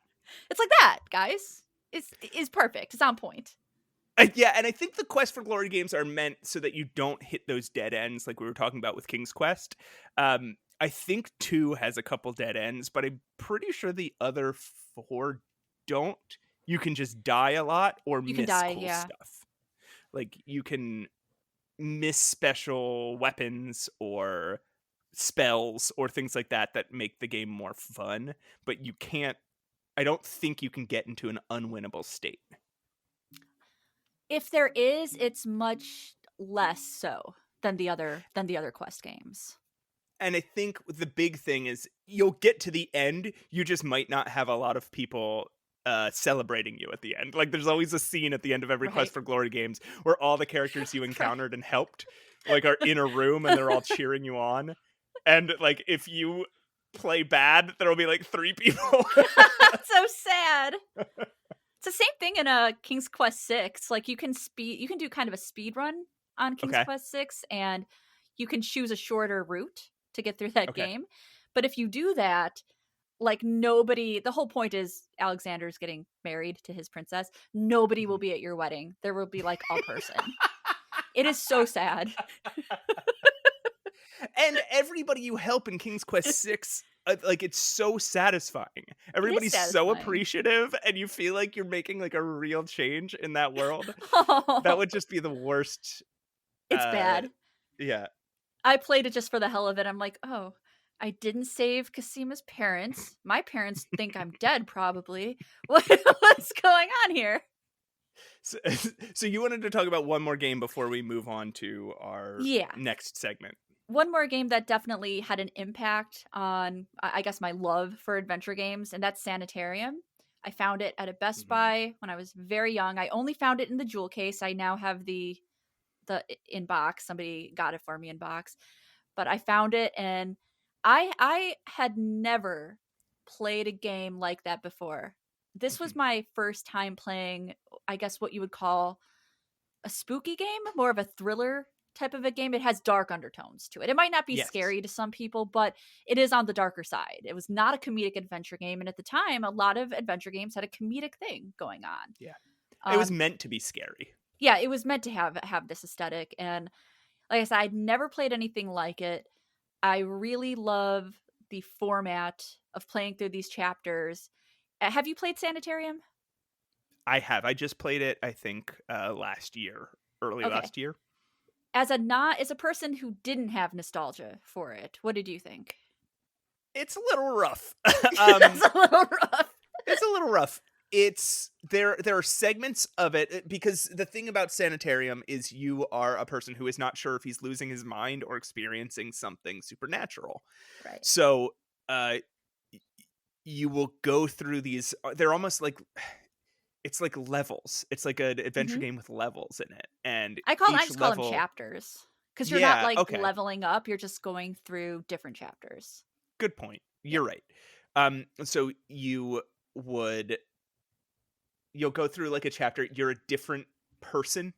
It's like that, guys. It's perfect. It's on point. Yeah, and I think the Quest for Glory games are meant so that you don't hit those dead ends like we were talking about with King's Quest. I think 2 has a couple dead ends, but I'm pretty sure the other 4 don't, you can just die a lot or You can miss die, cool yeah. stuff. Like, you can miss special weapons or spells or things like that that make the game more fun, but you can't, I don't think you can get into an unwinnable state. If there is, it's much less so than the other quest games. And I think the big thing is you'll get to the end, you just might not have a lot of people celebrating you at the end. Like, there's always a scene at the end of every Right. Quest for Glory games where all the characters you encountered and helped like are in a room and they're all cheering you on. And like, if you play bad, there'll be like 3 people. So sad. It's the same thing in King's Quest 6. Like, you can do kind of a speed run on King's Okay. Quest 6, and you can choose a shorter route to get through that Okay. game. But if you do that, like, nobody, the whole point is Alexander's getting married to his princess. Nobody will be at your wedding. There will be like a person. It is so sad. And everybody you help in King's Quest 6, like, it's so satisfying. Everybody's so satisfying. appreciative, and you feel like you're making like a real change in that world. Oh, That would just be the worst. it's bad. Yeah. I played it just for the hell of it. I'm like, oh, I didn't save Casima's parents. My parents think I'm dead, probably. What's going on here? So you wanted to talk about one more game before we move on to our next segment. One more game that definitely had an impact on, I guess, my love for adventure games, and that's Sanitarium. I found it at a Best Buy when I was very young. I only found it in the jewel case. I now have the in box. Somebody got it for me in box. But I found it, and I had never played a game like that before. This was my first time playing, I guess, what you would call a spooky game, more of a thriller type of a game. It has dark undertones to it. It might not be scary to some people, but it is on the darker side. It was not a comedic adventure game, and at the time, a lot of adventure games had a comedic thing going on. Yeah, it was meant to be scary. Yeah, it was meant to have this aesthetic, and like I said, I'd never played anything like it. I really love the format of playing through these chapters. Have you played Sanitarium? I have. I just played it, I think, last year, last year. As a person who didn't have nostalgia for it, what did you think? It's a little rough. That's a little rough. It's a little rough. It's there are segments of it, because the thing about Sanitarium is you are a person who is not sure if he's losing his mind or experiencing something supernatural. Right. So you will go through these, they're almost like, it's like levels. It's like an adventure game with levels in it. And I just call them chapters, because you're not like leveling up, you're just going through different chapters. Good point. You're right. So you'll go through like a chapter, you're a different person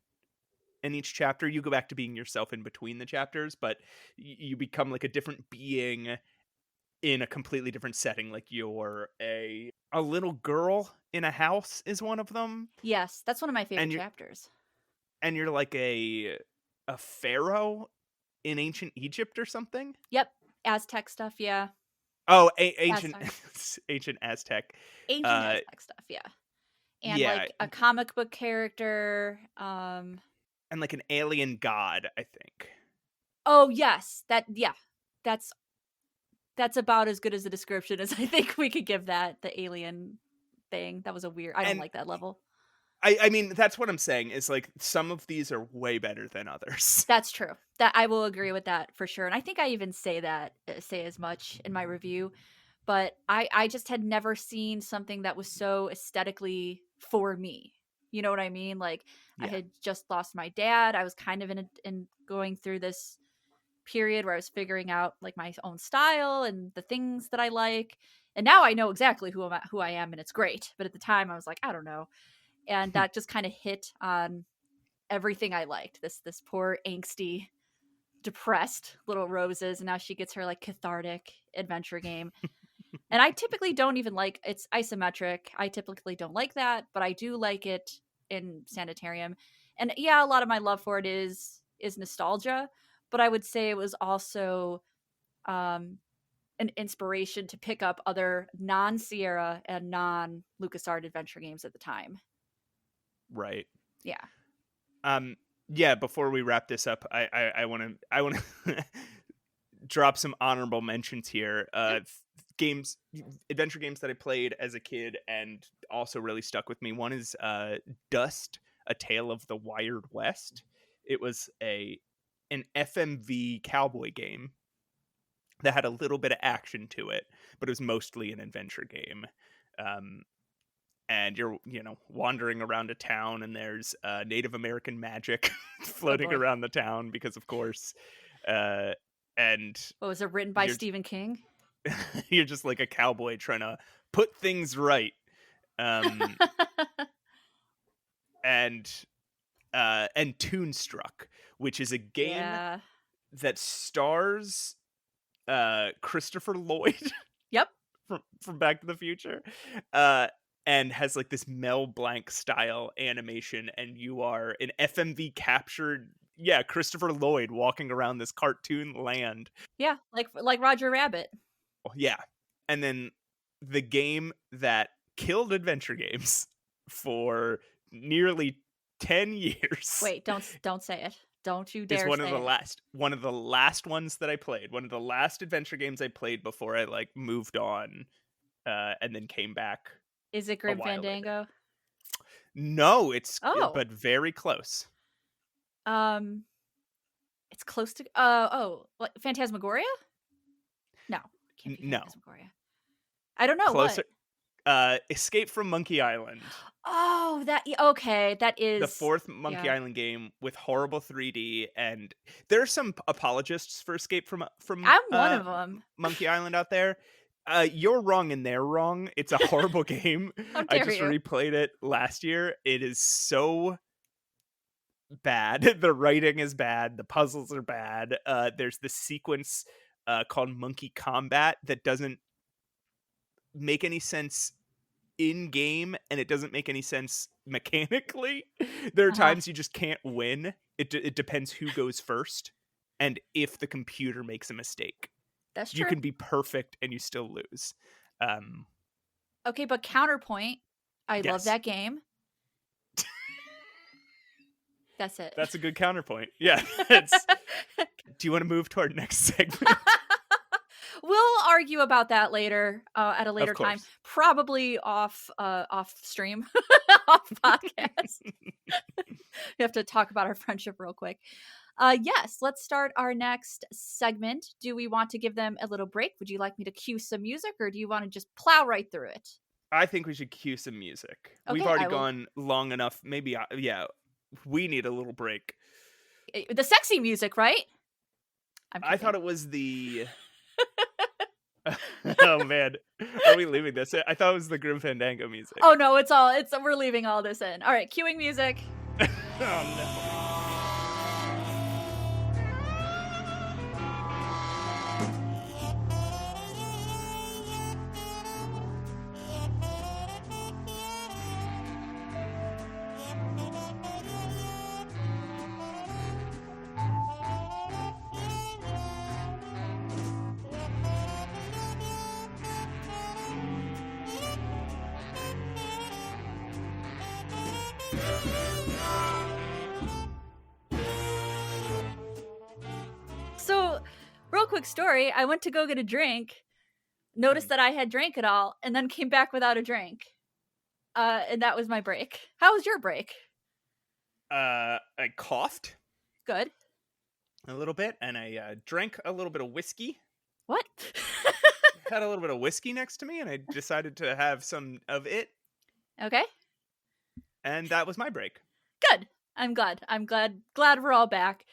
in each chapter. You go back to being yourself in between the chapters, but you become like a different being in a completely different setting. Like, you're a little girl in a house is one of them. Yes, that's one of my favorite chapters. And you're like a pharaoh in ancient Egypt or something. Yep, Aztec stuff, yeah. Oh, ancient Aztec. Ancient Aztec stuff, yeah. And like a comic book character. And like an alien god, I think. Oh, yes. That's about as good as a description as I think we could give that, the alien thing. That was a weird, I don't like that level. I mean, that's what I'm saying, is like, some of these are way better than others. That's true. That I will agree with that for sure. And I think I even say as much in my review, but I just had never seen something that was so aesthetically for me. You know what I mean? Like, I had just lost my dad. I was kind of in going through this period where I was figuring out like my own style and the things that I like. And now I know exactly who I am, and it's great. But at the time I was like, I don't know. And that just kind of hit on everything I liked. This poor, angsty, depressed little Roses, and now she gets her like cathartic adventure game. And I typically don't even like, it's isometric. I typically don't like that, but I do like it in Sanitarium. And yeah, a lot of my love for it is nostalgia, but I would say it was also an inspiration to pick up other non-Sierra and non-LucasArts adventure games at the time. Right. Yeah. Yeah, before we wrap this up, I want to drop some honorable mentions here. Games, adventure games that I played as a kid and also really stuck with me. One is Dust: A Tale of the Wired West. It was an FMV cowboy game that had a little bit of action to it, but it was mostly an adventure game. And you're, wandering around a town, and there's Native American magic floating boy. around the town because, of course. And What was it, written by Stephen King? you're just like a cowboy trying to put things right. And Toonstruck, which is a game that stars Christopher Lloyd. Yep. from Back to the Future. And has like this Mel Blanc style animation, and you are an FMV captured, Christopher Lloyd walking around this cartoon land. Yeah, like Roger Rabbit. Yeah. And then the game that killed adventure games for nearly 10 years. Wait, don't say it. Don't you dare say it. One of the last ones that I played. One of the last adventure games I played before I like moved on and then came back. Is it Grim Fandango? No, but very close. It's close to like Phantasmagoria? No, can't be Phantasmagoria. I don't know. Closer. What? Escape from Monkey Island. Oh, that is the fourth Monkey Island game with horrible 3D, and there are some apologists for Escape from I'm one of them. Monkey Island out there. You're wrong and they're wrong. It's a horrible game. I just replayed it last year. It is so bad. The writing is bad. The puzzles are bad. There's this sequence called Monkey Combat that doesn't make any sense in game, and it doesn't make any sense mechanically. There are times you just can't win. It depends who goes first and if the computer makes a mistake. That's true. You can be perfect and you still lose. Okay, but counterpoint, I love that game. That's it. That's a good counterpoint. Yeah. Do you want to move to our next segment? We'll argue about that later, at a later time, probably off stream, off podcast. We have to talk about our friendship real quick. Yes, let's start our next segment. Do we want to give them a little break? Would you like me to cue some music, or do you want to just plow right through it? I think we should cue some music. Okay, we've already gone long enough. Maybe, we need a little break. The sexy music, right? I thought it was the... Oh man, are we leaving this? I thought it was the Grim Fandango music. Oh no, we're leaving all this in. All right, cueing music. Oh no. Quick story, I went to go get a drink, noticed that I had drank it all, and then came back without a drink. And that was my break. How was your break? I coughed. Good. A little bit, and I drank a little bit of whiskey. What? Had a little bit of whiskey next to me, and I decided to have some of it. Okay. And that was my break. Good. I'm glad we're all back.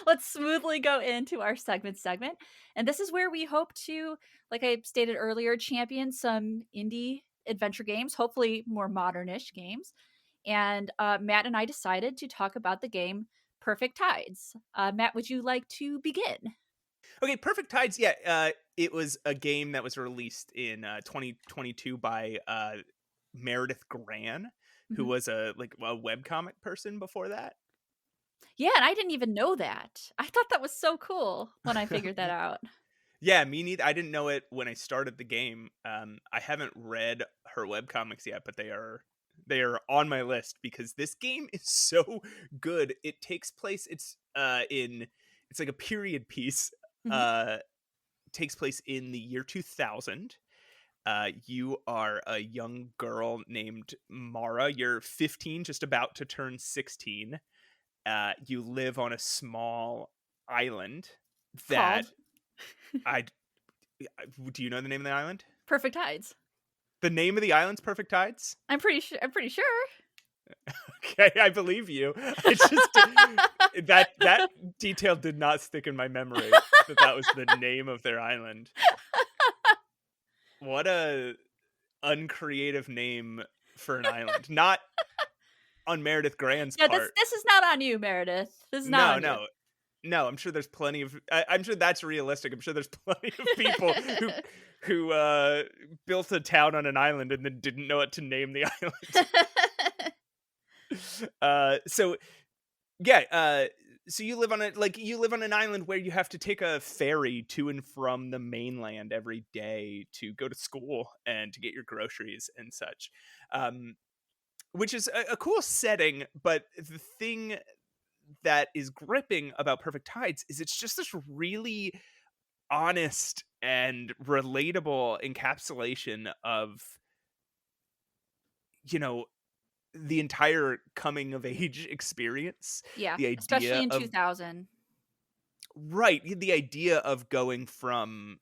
Let's smoothly go into our segment, and this is where we hope to, like I stated earlier, champion some indie adventure games, hopefully more modernish games. And Matt and I decided to talk about the game Perfect Tides. Matt, would you like to begin? Okay, Perfect Tides. Yeah, it was a game that was released in 2022 by Meredith Gran, who was a webcomic person before that. Yeah, and I didn't even know that. I thought that was so cool when I figured that out. Yeah, me neither. I didn't know it when I started the game. I haven't read her webcomics yet, but they are on my list because this game is so good. It takes place. It's like a period piece. Mhm. Uh, takes place in the year 2000. You are a young girl named Mara. You're 15, just about to turn 16. You live on a small island that Called I do you know the name of the island? Perfect Tides. The name of the island's Perfect Tides? I'm pretty sure. Okay, I believe you. It's just that detail did not stick in my memory that was the name of their island. What a uncreative name for an island. Not on Meredith Grand's Yeah, part. this is not on you, Meredith. This is not No, on you. no. No, I'm sure there's plenty of I'm sure that's realistic. I'm sure there's plenty of people who built a town on an island and then didn't know what to name the island. So yeah, so you live on an island where you have to take a ferry to and from the mainland every day to go to school and to get your groceries and such. Um, which is a cool setting, but the thing that is gripping about Perfect Tides is it's just this really honest and relatable encapsulation of, you know, the entire coming of age experience. Yeah, The especially idea in of 2000. right, the idea of going from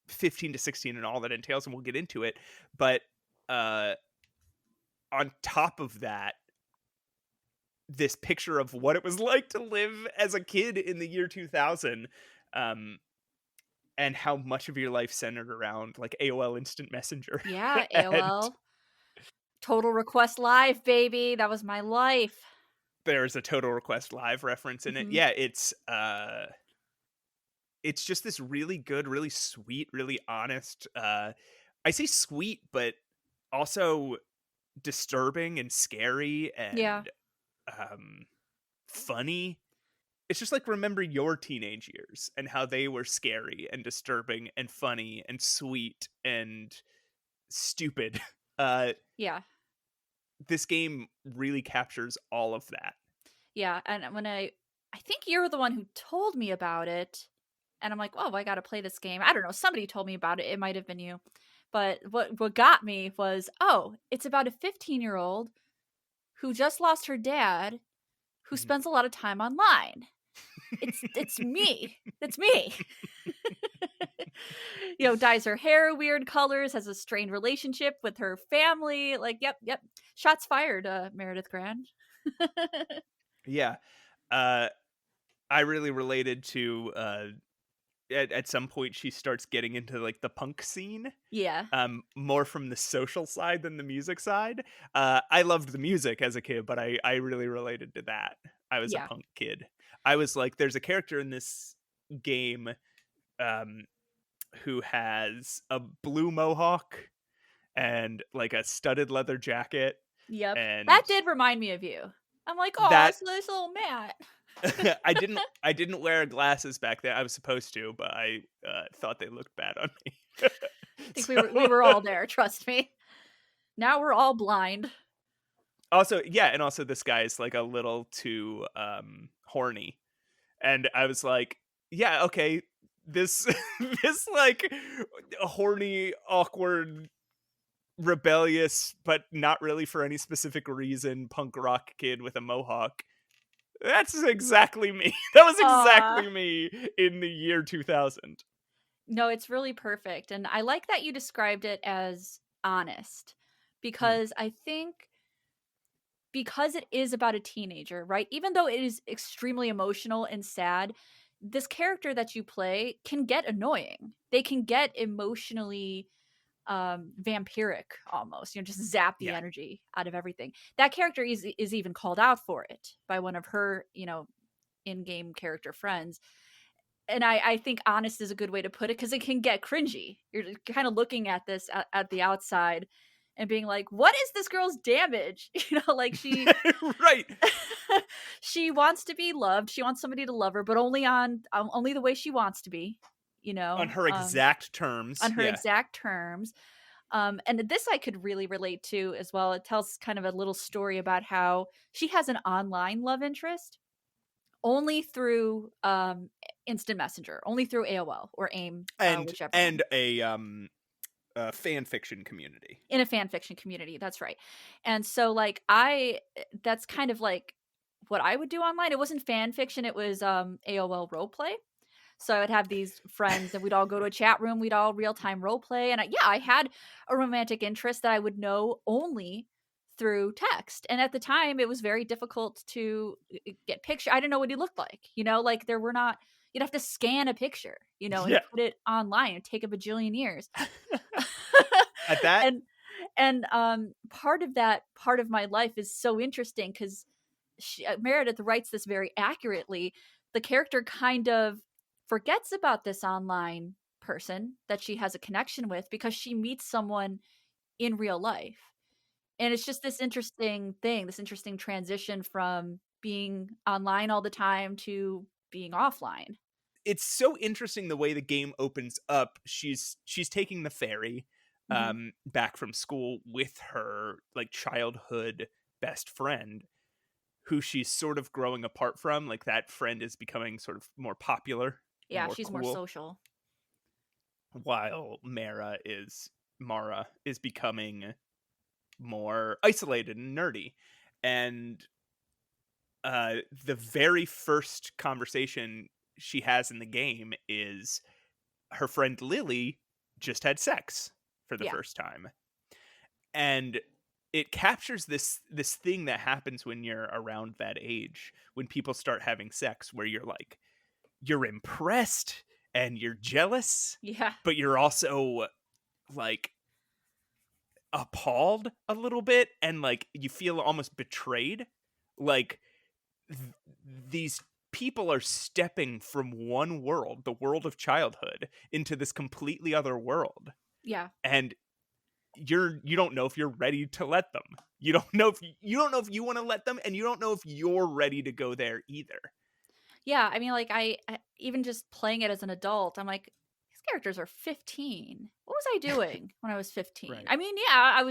15 to 16 and all that entails, and we'll get into it. But uh on top of that, this picture of what it was like to live as a kid in the year 2000, um and how much of your life centered around like AOL Instant Messenger. Yeah, And AOL. Total Request Live, baby. That was my life. there's a Total Request Live reference in it. Mhm. Yeah, it's just this really good, really sweet, really honest, I say sweet, but also disturbing and scary Yeah. and um funny. It's just like remember your teenage years and how they were scary and disturbing and funny and sweet and stupid. Uh Yeah. this game really captures all of that. Yeah, and when I think you were the one who told me about it, and I'm like, "Oh, I gotta play this game." I don't know, somebody told me about it, it might have been you. But what got me was, oh, it's about a 15-year-old who just lost her dad, who Mhm. spends a lot of time online. It's me. It's me. Dyes her hair weird colors, has a strained relationship with her family. Like, yep, yep. Shots fired, Meredith Grand. Yeah. Uh I really related to at some point she starts getting into like the punk scene, Yeah. more from the social side than the music side. I loved the music as a kid, but I really related to that. I was a Yeah. punk kid. I was like, there's a character in this game um, who has a blue mohawk and like a studded leather jacket, Yep. That and did remind me of you. I'm like, "Oh, that it's this little Matt." I didn't wear glasses back then. I was supposed to, but I thought they looked bad on me. I think we So were all there, trust me. Now we're all blind. also, yeah, and also this guy is like a little too horny. And I was like, yeah, okay, this this like horny, awkward, rebellious, but not really for any specific reason, punk rock kid with a mohawk. That's exactly me. That was Aw. exactly me in the year 2000. No, it's really perfect, and I like that you described it as honest, Mm, because I think because it is about a teenager, right? Even though it is extremely emotional and sad, this character that you play can get annoying. They can get emotionally vampiric almost, just zap the yeah. energy out of everything. That character is even called out for it by one of her, in-game character friends. And I think honest is a good way to put it because it can get cringy. You're kind of looking at this at the outside, and being like, what is this girl's damage? Like she Right. she wants to be loved. She wants somebody to love her, but only on only the way she wants to be, On her exact terms. on her Yeah. exact terms. And this I could really relate to as well. It tells kind of a little story about how she has an online love interest only through instant messenger, only through AOL or AIM, whichever one. And a fan fiction community. In a fan fiction community, that's right. And so like that's kind of like what I would do online. It wasn't fan fiction, it was AOL roleplay. So I would have these friends and we'd all go to a chat room, we'd all real-time roleplay. And I had a romantic interest that I would know only through text. And at the time, it was very difficult to get picture. I didn't know what he looked like, like there were not, you'd have to scan a picture, and put it online. It'd take a bajillion years. At that? And part of my life is so interesting because Meredith writes this very accurately. The character kind of forgets about this online person that she has a connection with because she meets someone in real life. And it's just this interesting thing, this interesting transition from being online all the time to being offline. It's so interesting the way the game opens up. She's taking the ferry back from school with her like childhood best friend, who she's sort of growing apart from. Like that friend is becoming sort of more popular. Yeah, more she's cool, more social. While Mara is becoming more isolated and nerdy. And the very first conversation she has in the game is her friend Lily just had sex for the first time. And it captures this thing that happens when you're around that age, when people start having sex, where you're like, you're impressed and you're jealous, but you're also like appalled a little bit, and like you feel almost betrayed. Like these people are stepping from one world, the world of childhood, into this completely other world. Yeah. And you don't know if you're ready to let them. You don't know if you want to let them, and you don't know if you're ready to go there either. Yeah, I mean, like I even just playing it as an adult, I'm like, these characters are 15. What was I doing when I was 15? Right. I mean, yeah,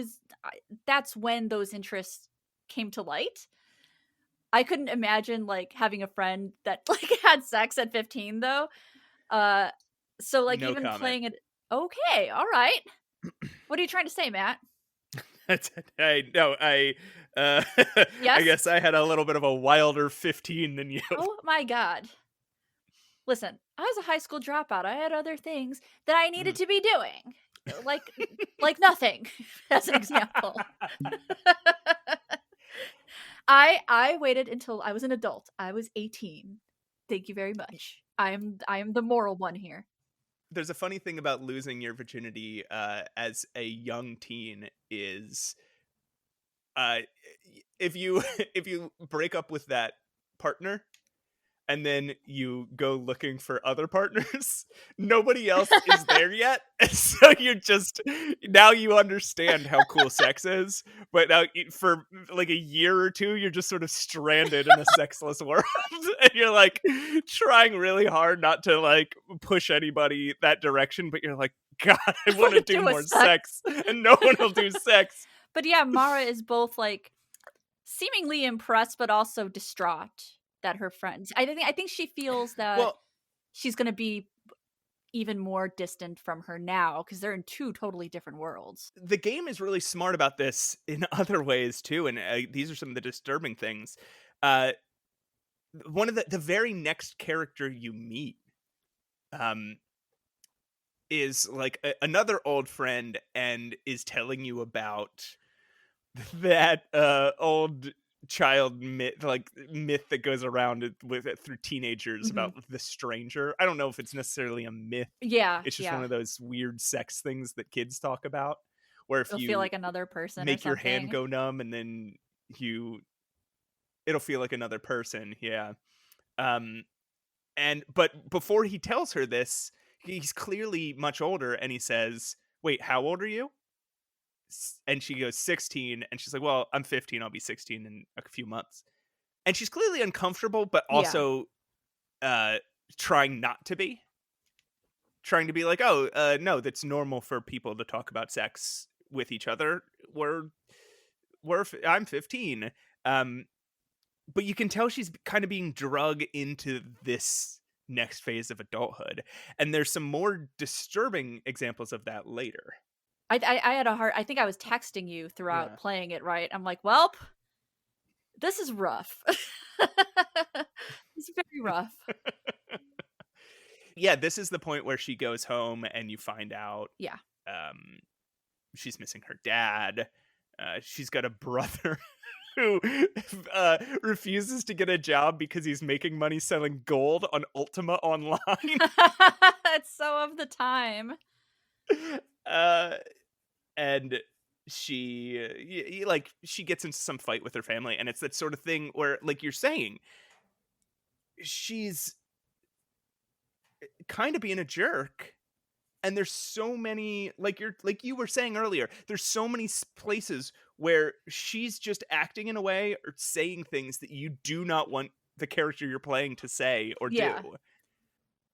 that's when those interests came to light. I couldn't imagine like having a friend that like had sex at 15 though. So like No even comment. playing it. Okay, all right. What are you trying to say, Matt? I Yes? guess I had a little bit of a wilder 15 than you. Oh my god. Listen, I was a high school dropout. I had other things that I needed to be doing. Like nothing, as an example. I waited until I was an adult. I was 18. Thank you very much. I am the moral one here. There's a funny thing about losing your virginity as a young teen is if you break up with that partner and then you go looking for other partners, nobody else is there yet. And so now you understand how cool sex is, but now for like a year or two, you're just sort of stranded in a sexless world. And you're like trying really hard not to like push anybody that direction, but you're like, God, I want to do more sex. And no one will do sex. But yeah, Mara is both like seemingly impressed, but also distraught that her friends. I think she feels that she's going to be even more distant from her now because they're in two totally different worlds. The game is really smart about this in other ways too, and these are some of the disturbing things. One of the very next character you meet is like another old friend and is telling you about that old child myth that goes around through teenagers about the stranger. I don't know if it's necessarily a myth. Yeah, it's just one of those weird sex things that kids talk about, where if it'll you feel like another person, make your hand go numb, and then it'll feel like another person. Yeah. But before he tells her this, he's clearly much older, and he says, "Wait, how old are you?" and she goes 16, and she's like, well, I'm 15, I'll be 16 in a few months. And she's clearly uncomfortable, but Yeah. also trying not to be. Trying to be like, oh, no, that's normal for people to talk about sex with each other. I'm 15. But you can tell she's kind of being drug into this next phase of adulthood. And there's some more disturbing examples of that later. I had a hard. I think I was texting you throughout Yeah. playing it. Right. I'm like, welp, this is rough. It's very rough. Yeah, this is the point where she goes home and you find out Yeah. she's missing her dad. She's got a brother who refuses to get a job because he's making money selling gold on Ultima Online. It's so of the time. And she like she gets into some fight with her family, and it's that sort of thing where, like you're saying, she's kind of being a jerk. And there's so many, like you were saying earlier, there's so many places where she's just acting in a way or saying things that you do not want the character you're playing to say or Yeah. do.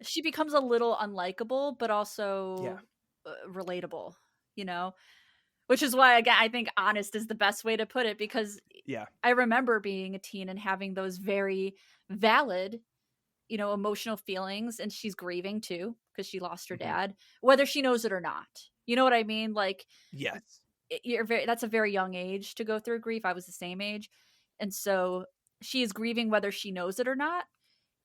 She becomes a little unlikable, but also Yeah. relatable, you know? Which is why, again, I think honest is the best way to put it, because Yeah. I remember being a teen and having those very valid, emotional feelings, and she's grieving too because she lost her dad, whether she knows it or not. You know what I mean? Like, Yes. that's a very young age to go through grief. I was the same age. And so she is grieving whether she knows it or not.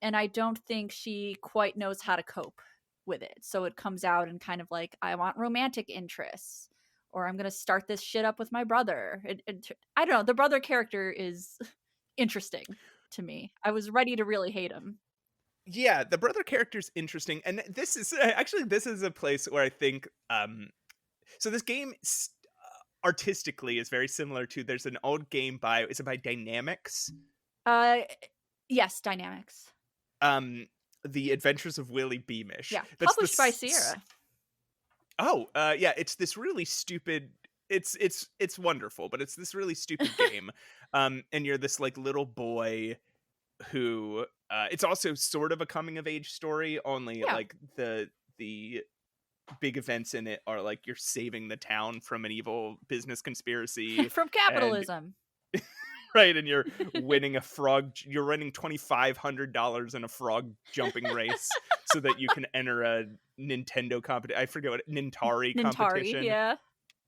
And I don't think she quite knows how to cope with it. So it comes out and kind of like, I want romantic interests, or I'm going to start this shit up with my brother. I don't know. The brother character is interesting to me. I was ready to really hate him. Yeah, the brother character's interesting. And this is a place where I think, so this game artistically is very similar to, there's an old game is it by Dynamics? Yes, Dynamics. The Adventures of Willy Beamish. Yeah, published by Sierra. Oh, yeah, it's this really stupid, it's wonderful, but it's this really stupid game. And you're this like little boy who it's also sort of a coming of age story, only like the big events in it are like you're saving the town from an evil business conspiracy from capitalism. Right, and you're winning you're winning $2,500 in a frog jumping race so that you can enter a Nintendo competition. I forget what, Nintari competition. Yeah.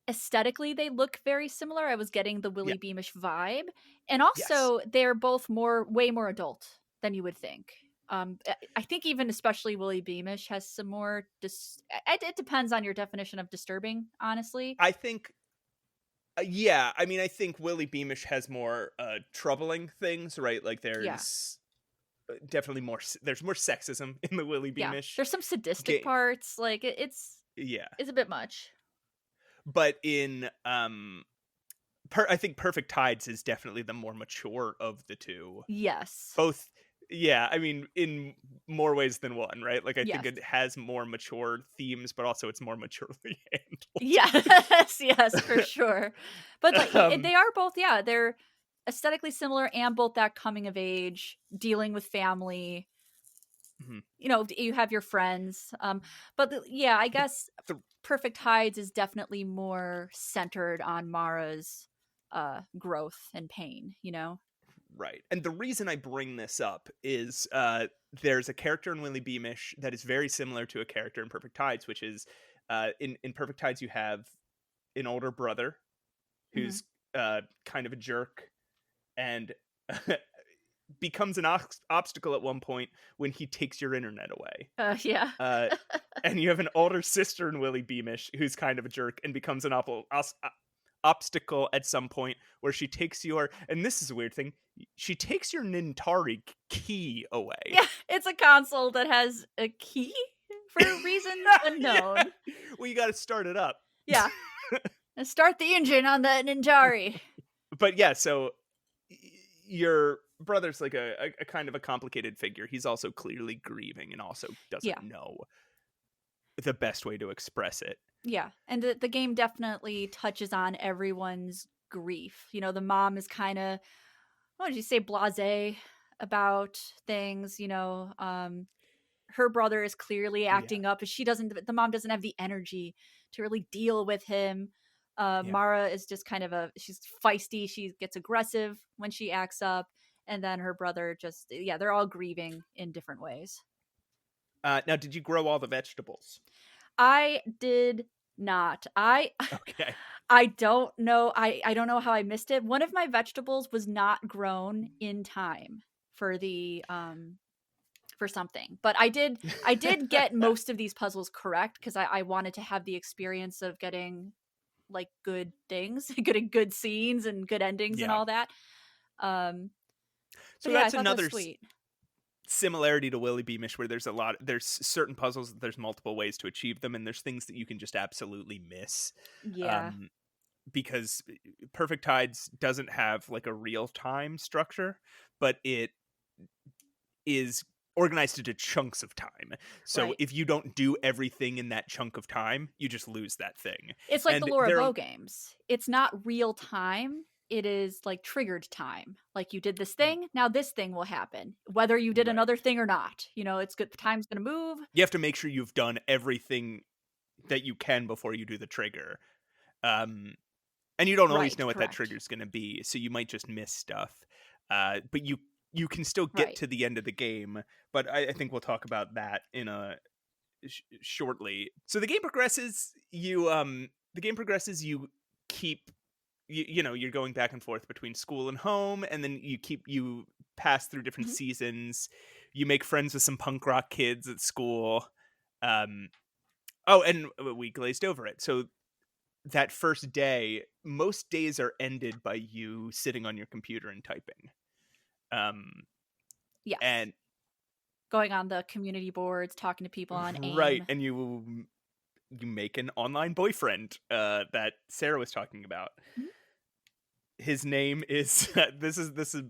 Aesthetically, they look very similar. I was getting the Willy Beamish vibe. And also, they're both way more adult than you would think. I think even especially Willy Beamish has some more... it depends on your definition of disturbing, honestly. I think... yeah, I mean, I think Willy Beamish has more troubling things, right? Like there's definitely more... There's more sexism in the Willy Beamish. There's some sadistic parts. Like, it's a bit much. But in... I think Perfect Tides is definitely the more mature of the two. Yes. Both... Yeah, I mean, in more ways than one, right? Like, I think it has more mature themes, but also it's more maturely handled. Yes, for sure. But like, they are both, they're aesthetically similar and both that coming of age, dealing with family. Mm-hmm. You have your friends. But I guess Perfect Tides is definitely more centered on Mara's growth and pain, Right. And the reason I bring this up is there's a character in Willy Beamish that is very similar to a character in Perfect Tides, which is in Perfect Tides you have an older brother who's kind of a jerk and becomes an obstacle at one point when he takes your internet away. And you have an older sister in Willy Beamish who's kind of a jerk and becomes an obstacle at some point where she takes and this is a weird thing, she takes your Nintari key away. Yeah, it's a console that has a key for reasons unknown. Well, you got to start it up. Yeah. And start the engine on the Nintari. But yeah, so your brother's like a kind of a complicated figure. He's also clearly grieving and also doesn't know the best way to express it. Yeah, and the game definitely touches on everyone's grief. You know, the mom is kind of, what did you say, blasé about things. You know, her brother is clearly Yeah. acting up, and the mom doesn't have the energy to really deal with him. Yeah. Mara is just kind of she's feisty. She gets aggressive when she acts up, and then her brother just, yeah, they're all grieving in different ways. Now, did you grow all the vegetables? I did not. Okay. I don't know. I don't know how I missed it. One of my vegetables was not grown in time for the for something. But I did get most of these puzzles correct because I wanted to have the experience of getting like good things, getting good scenes and good endings and Yeah. all that. But So yeah, I that's thought that another was sweet. similarity to Willy Beamish, where there's certain puzzles that there's multiple ways to achieve them, and there's things that you can just absolutely miss. Yeah. Um, because Perfect Tides doesn't have like a real time structure, but it is organized into chunks of time. So Right. if you don't do everything in that chunk of time, you just lose that thing. It's like the And Laura there, Bow games. It's not real time. It is like triggered time. Like you did this thing, now this thing will happen. Whether you did right, another thing or not. You know, it's good. The time's going to move. you have to make sure you've done everything that you can before you do the trigger. And you don't always Right. know what that Correct. trigger is going to be, so you might just miss stuff. But you can still get Right. to the end of the game. But I think we'll talk about that in a shortly. So the game progresses. You keep you know, you're going back and forth between school and home, and then you pass through different Mhm. seasons. You make friends with some punk rock kids at school. Um, oh, and we glazed over it. So that first day, most days are ended by you sitting on your computer and typing. Um, Yes. and Going on the community boards, talking to people on right, AIM. and you make an online boyfriend that Sarah was talking about. Mhm. His name is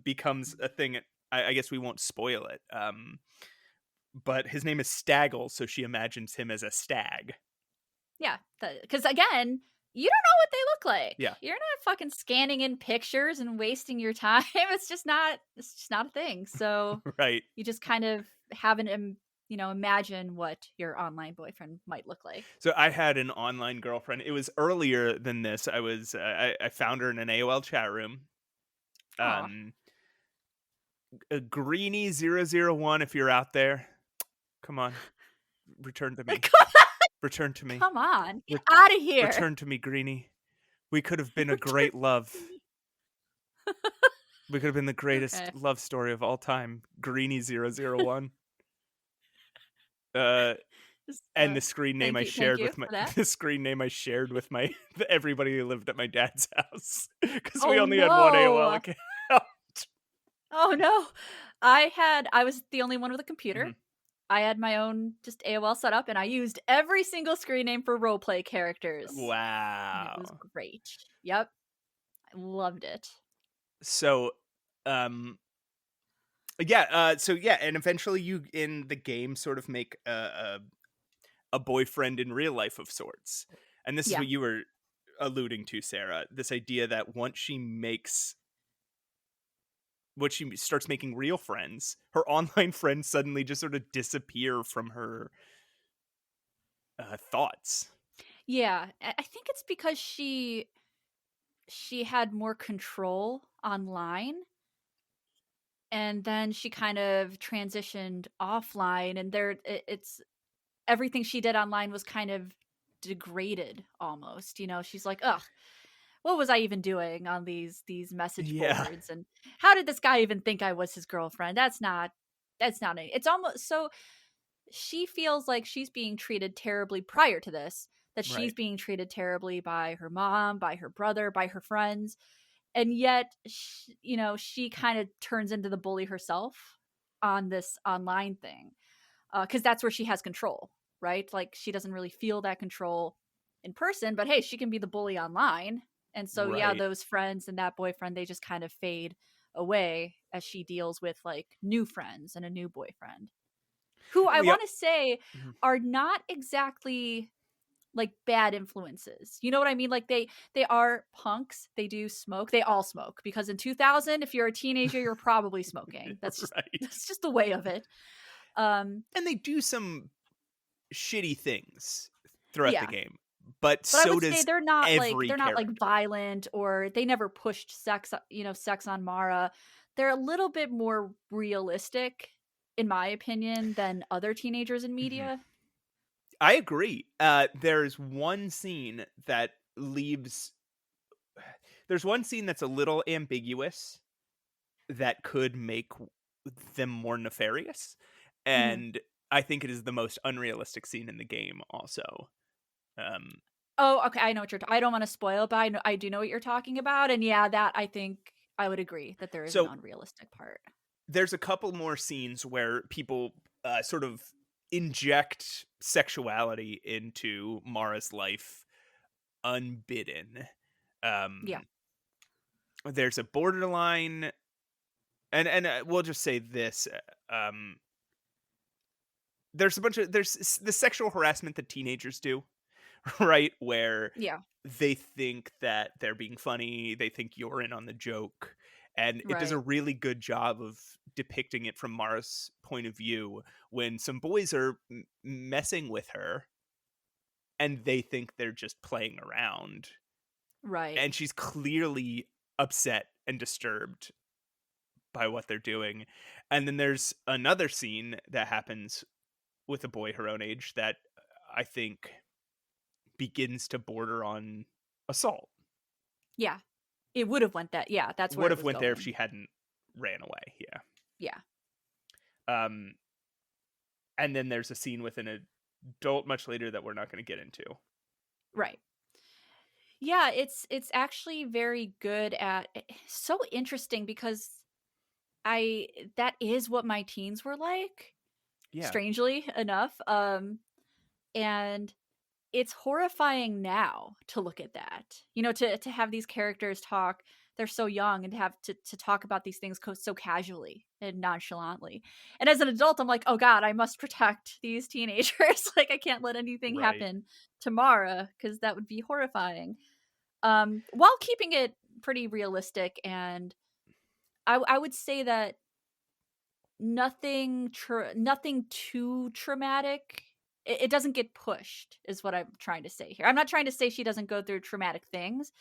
becomes a thing. I guess we won't spoil it. But his name is Staggle, so she imagines him as a stag. Yeah. Because again, you don't know what they look like. Yeah. You're not fucking scanning in pictures and wasting your time. It's just not a thing. So Right. you just kind of have imagine what your online boyfriend might look like. So I had an online girlfriend. It was earlier than this. I found her in an AOL chat room. Aw. A Greenie001, if you're out there, come on, return to me. Return to me. Come on. Get Re- out of here. return to me, Greenie. We could have been a Return great love. to me. We could have been the greatest Okay. love story of all time. Greenie001. Uh, Just, and the screen name I thank shared you with my for that. the screen name I shared with my everybody who lived at my dad's house because we Oh only had one AOL no. account. Oh no. I was the only one with a computer. Mhm. I had my own just AOL set up, and I used every single screen name for roleplay characters. And it was Wow. great. Yep. I loved it. So, um, yeah. So yeah, and eventually you in the game sort of make a boyfriend in real life of sorts, and this is Yeah. what you were alluding to, Sarah. This idea that once she starts making real friends, her online friends suddenly just sort of disappear from her thoughts. Yeah. I think it's because she had more control online, and then she kind of transitioned offline, and it's everything she did online was kind of degraded almost. You know, she's like, ugh, what was I even doing on these message Yeah. boards, and how did this guy even think I was his girlfriend? That's not it. It's almost so she feels like she's being treated terribly prior to this, that she's Right. being treated terribly by her mom, by her brother, by her friends, and yet she kind of turns into the bully herself on this online thing, because that's where she has control, right? Like she doesn't really feel that control in person, but hey, she can be the bully online. And so yeah, Right. those friends and that boyfriend, they just kind of fade away as she deals with like new friends and a new boyfriend. who I We want to say Mhm. are not exactly like bad influences. You know what I mean? Like they are punks. They do smoke. They all smoke because in 2000, if you're a teenager, you're probably smoking. Right. That's just the way of it. Um, And they do some shitty things throughout the yeah. game, but But I so would say does every they're not like character. violent, or they never pushed sex on Mara. They're a little bit more realistic in my opinion than other teenagers in Mhm. media. I agree. There's one scene that leaves. There's one scene that's a little ambiguous that could make them more nefarious, Mhm. and I think it is the most unrealistic scene in the game. Also, um, Oh, okay, I know what I don't wanna spoil, but I do know what you're talking about, and yeah, that I think I would agree that there is an so unrealistic part. there's a couple more scenes where people sort of inject sexuality into Mara's life unbidden. Yeah. Um, there's a borderline, and we'll just say this: there's a bunch of the sexual harassment that teenagers do, right? Where Yeah. they think that they're being funny, they think you're in on the joke, and it does a Right. really good job of depicting it from Mara's point of view when some boys are messing with her and they think they're just playing around, Right. and she's clearly upset and disturbed by what they're doing. And then there's another scene that happens with a boy her own age that I think begins to border on assault. Yeah. It would've went that yeah, that's where Would it have was went there if going. she hadn't ran away, yeah. Yeah. Um, and then there's a scene with an adult much later that we're not gonna get into. Right. Yeah, it's actually very good at so interesting because I that is what my teens were like, Yeah, strangely enough, and it's horrifying now to look at that. You know, to have these characters talk, they're so young, and to have to talk about these things so casually and nonchalantly. And as an adult, I'm like, "Oh god, I must protect these teenagers." Like I can't let anything right. happen to Mara cuz that would be horrifying. While keeping it pretty realistic, and I would say that nothing too traumatic. It doesn't get pushed, is what I'm trying to say here. I'm not trying to say she doesn't go through traumatic things,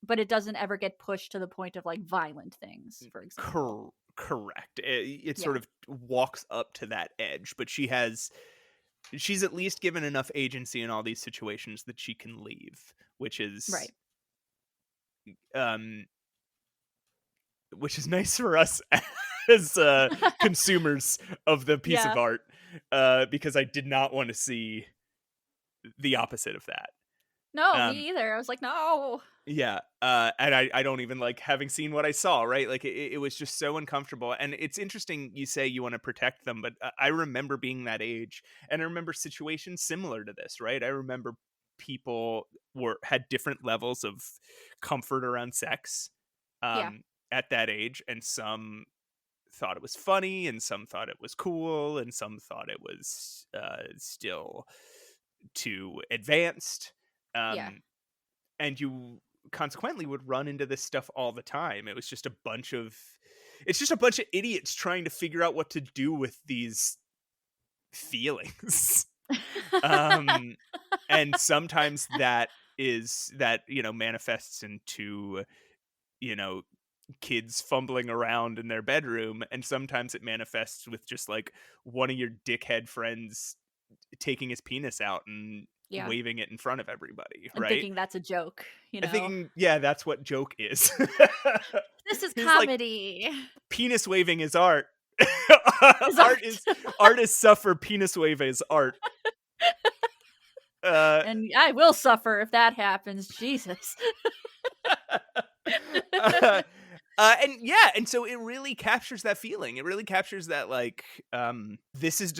but it doesn't ever get pushed to the point of like violent things, for example. Correct. It Yeah. sort of walks up to that edge, but she's at least given enough agency in all these situations that she can leave, Right. um which is nice for us as consumers of the piece of Yeah. art, because I did not want to see the opposite of that. No, Um, me either. I was like, no. yeah, and I don't even like having seen what I saw. Right, like it was just so uncomfortable. And it's interesting you say you want to protect them, but I remember being that age, and I remember situations similar to this. Right, I remember people had different levels of comfort around sex Yeah. um, at that age, and some thought it was funny, and some thought it was cool, and some thought it was still too advanced. Yeah. Um, and you consequently would run into this stuff all the time. It's just a bunch of idiots trying to figure out what to do with these feelings. um, and sometimes that manifests into you know kids fumbling around in their bedroom, and sometimes it manifests with just like one of your dickhead friends taking his penis out and Yeah. waving it in front of everybody, And right? thinking that's a joke, you And know. thinking, yeah, that's what joke is. This is He's like, comedy. penis waving is art. Is art art. is Artists suffer, penis wave is art. uh And I will suffer if that happens. Jesus. uh, and yeah, and so it really captures that feeling. It really captures that like this is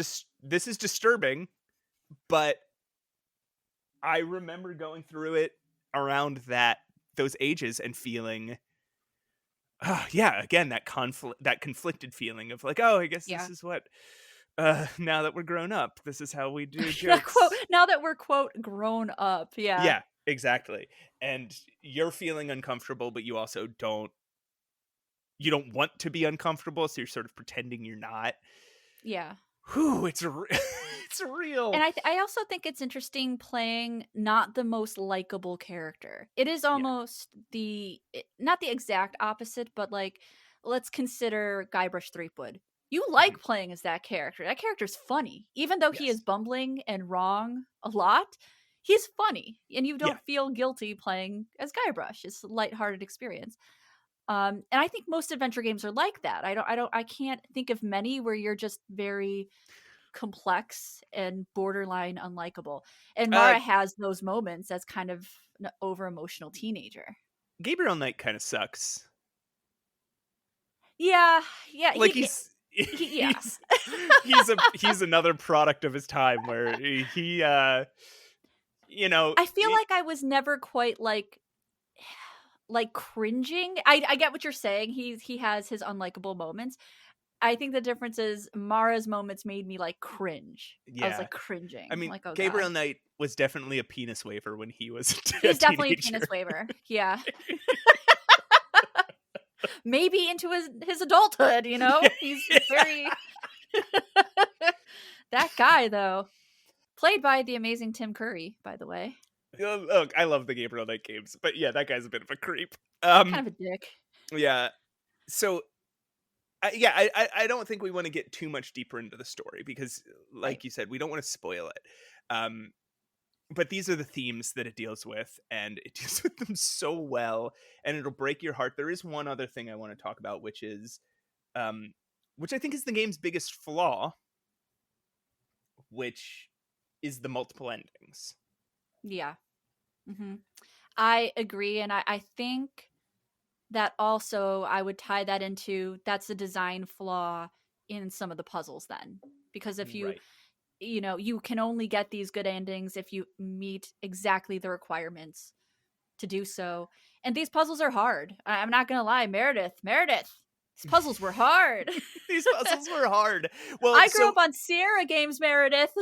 disturbing, but I remember going through it around those ages and feeling yeah, again that conflicted feeling of like, oh, I guess this Yeah. is what now that we're grown up, this is how we do Quote, jokes. now that we're quote grown up. Yeah. Yeah, exactly. And you're feeling uncomfortable, but you don't want to be uncomfortable, so you're sort of pretending you're not. Yeah. Whew, it's And real. I also think it's interesting playing not the most likable character. It is Yeah. almost not the exact opposite, but like let's consider Guybrush Threepwood. You Mhm. like playing as that character. That character's funny. Even though he is Yes. bumbling and wrong a lot, he's funny. And you Yeah. don't feel guilty playing as Guybrush. It's a lighthearted experience. And I think most adventure games are like that. I can't think of many where you're just very complex and borderline unlikable. And Uh, Mara has those moments as kind of an over emotional teenager. Gabriel Knight kind of sucks. Yeah, yeah, Like yeah. he's another product of his time where he you know, I feel like I was never quite like cringing. I get what you're saying. He has his unlikable moments. I think the difference is Mara's moments made me like cringe. I was yeah. like I cringing. mean, Like, oh Gabriel god. Knight was definitely a penis waver when he was a He's definitely a teenager. penis waver. Yeah. Maybe into his adulthood, you know? He's very that guy though. Played by the amazing Tim Curry, by the way. Look, I love the Gabriel Knight games, but yeah, that guy's a bit of a creep. Kind of a dick. Yeah. So I don't think we want to get too much deeper into the story because, Right. like you said, we don't want to spoil it. Um, but these are the themes that it deals with, and it deals with them so well, and it'll break your heart. There is one other thing I want to talk about, um, which I think is the game's biggest flaw, which is the multiple endings. Yeah. hmm I agree. And I think that also I would tie that into that's a design flaw in some of the puzzles then. Because if Right. you can only get these good endings if you meet exactly the requirements to do so. And these puzzles are hard. I'm not gonna lie, Meredith, these puzzles were hard. These puzzles were hard. Well, I grew so up on Sierra games, Meredith.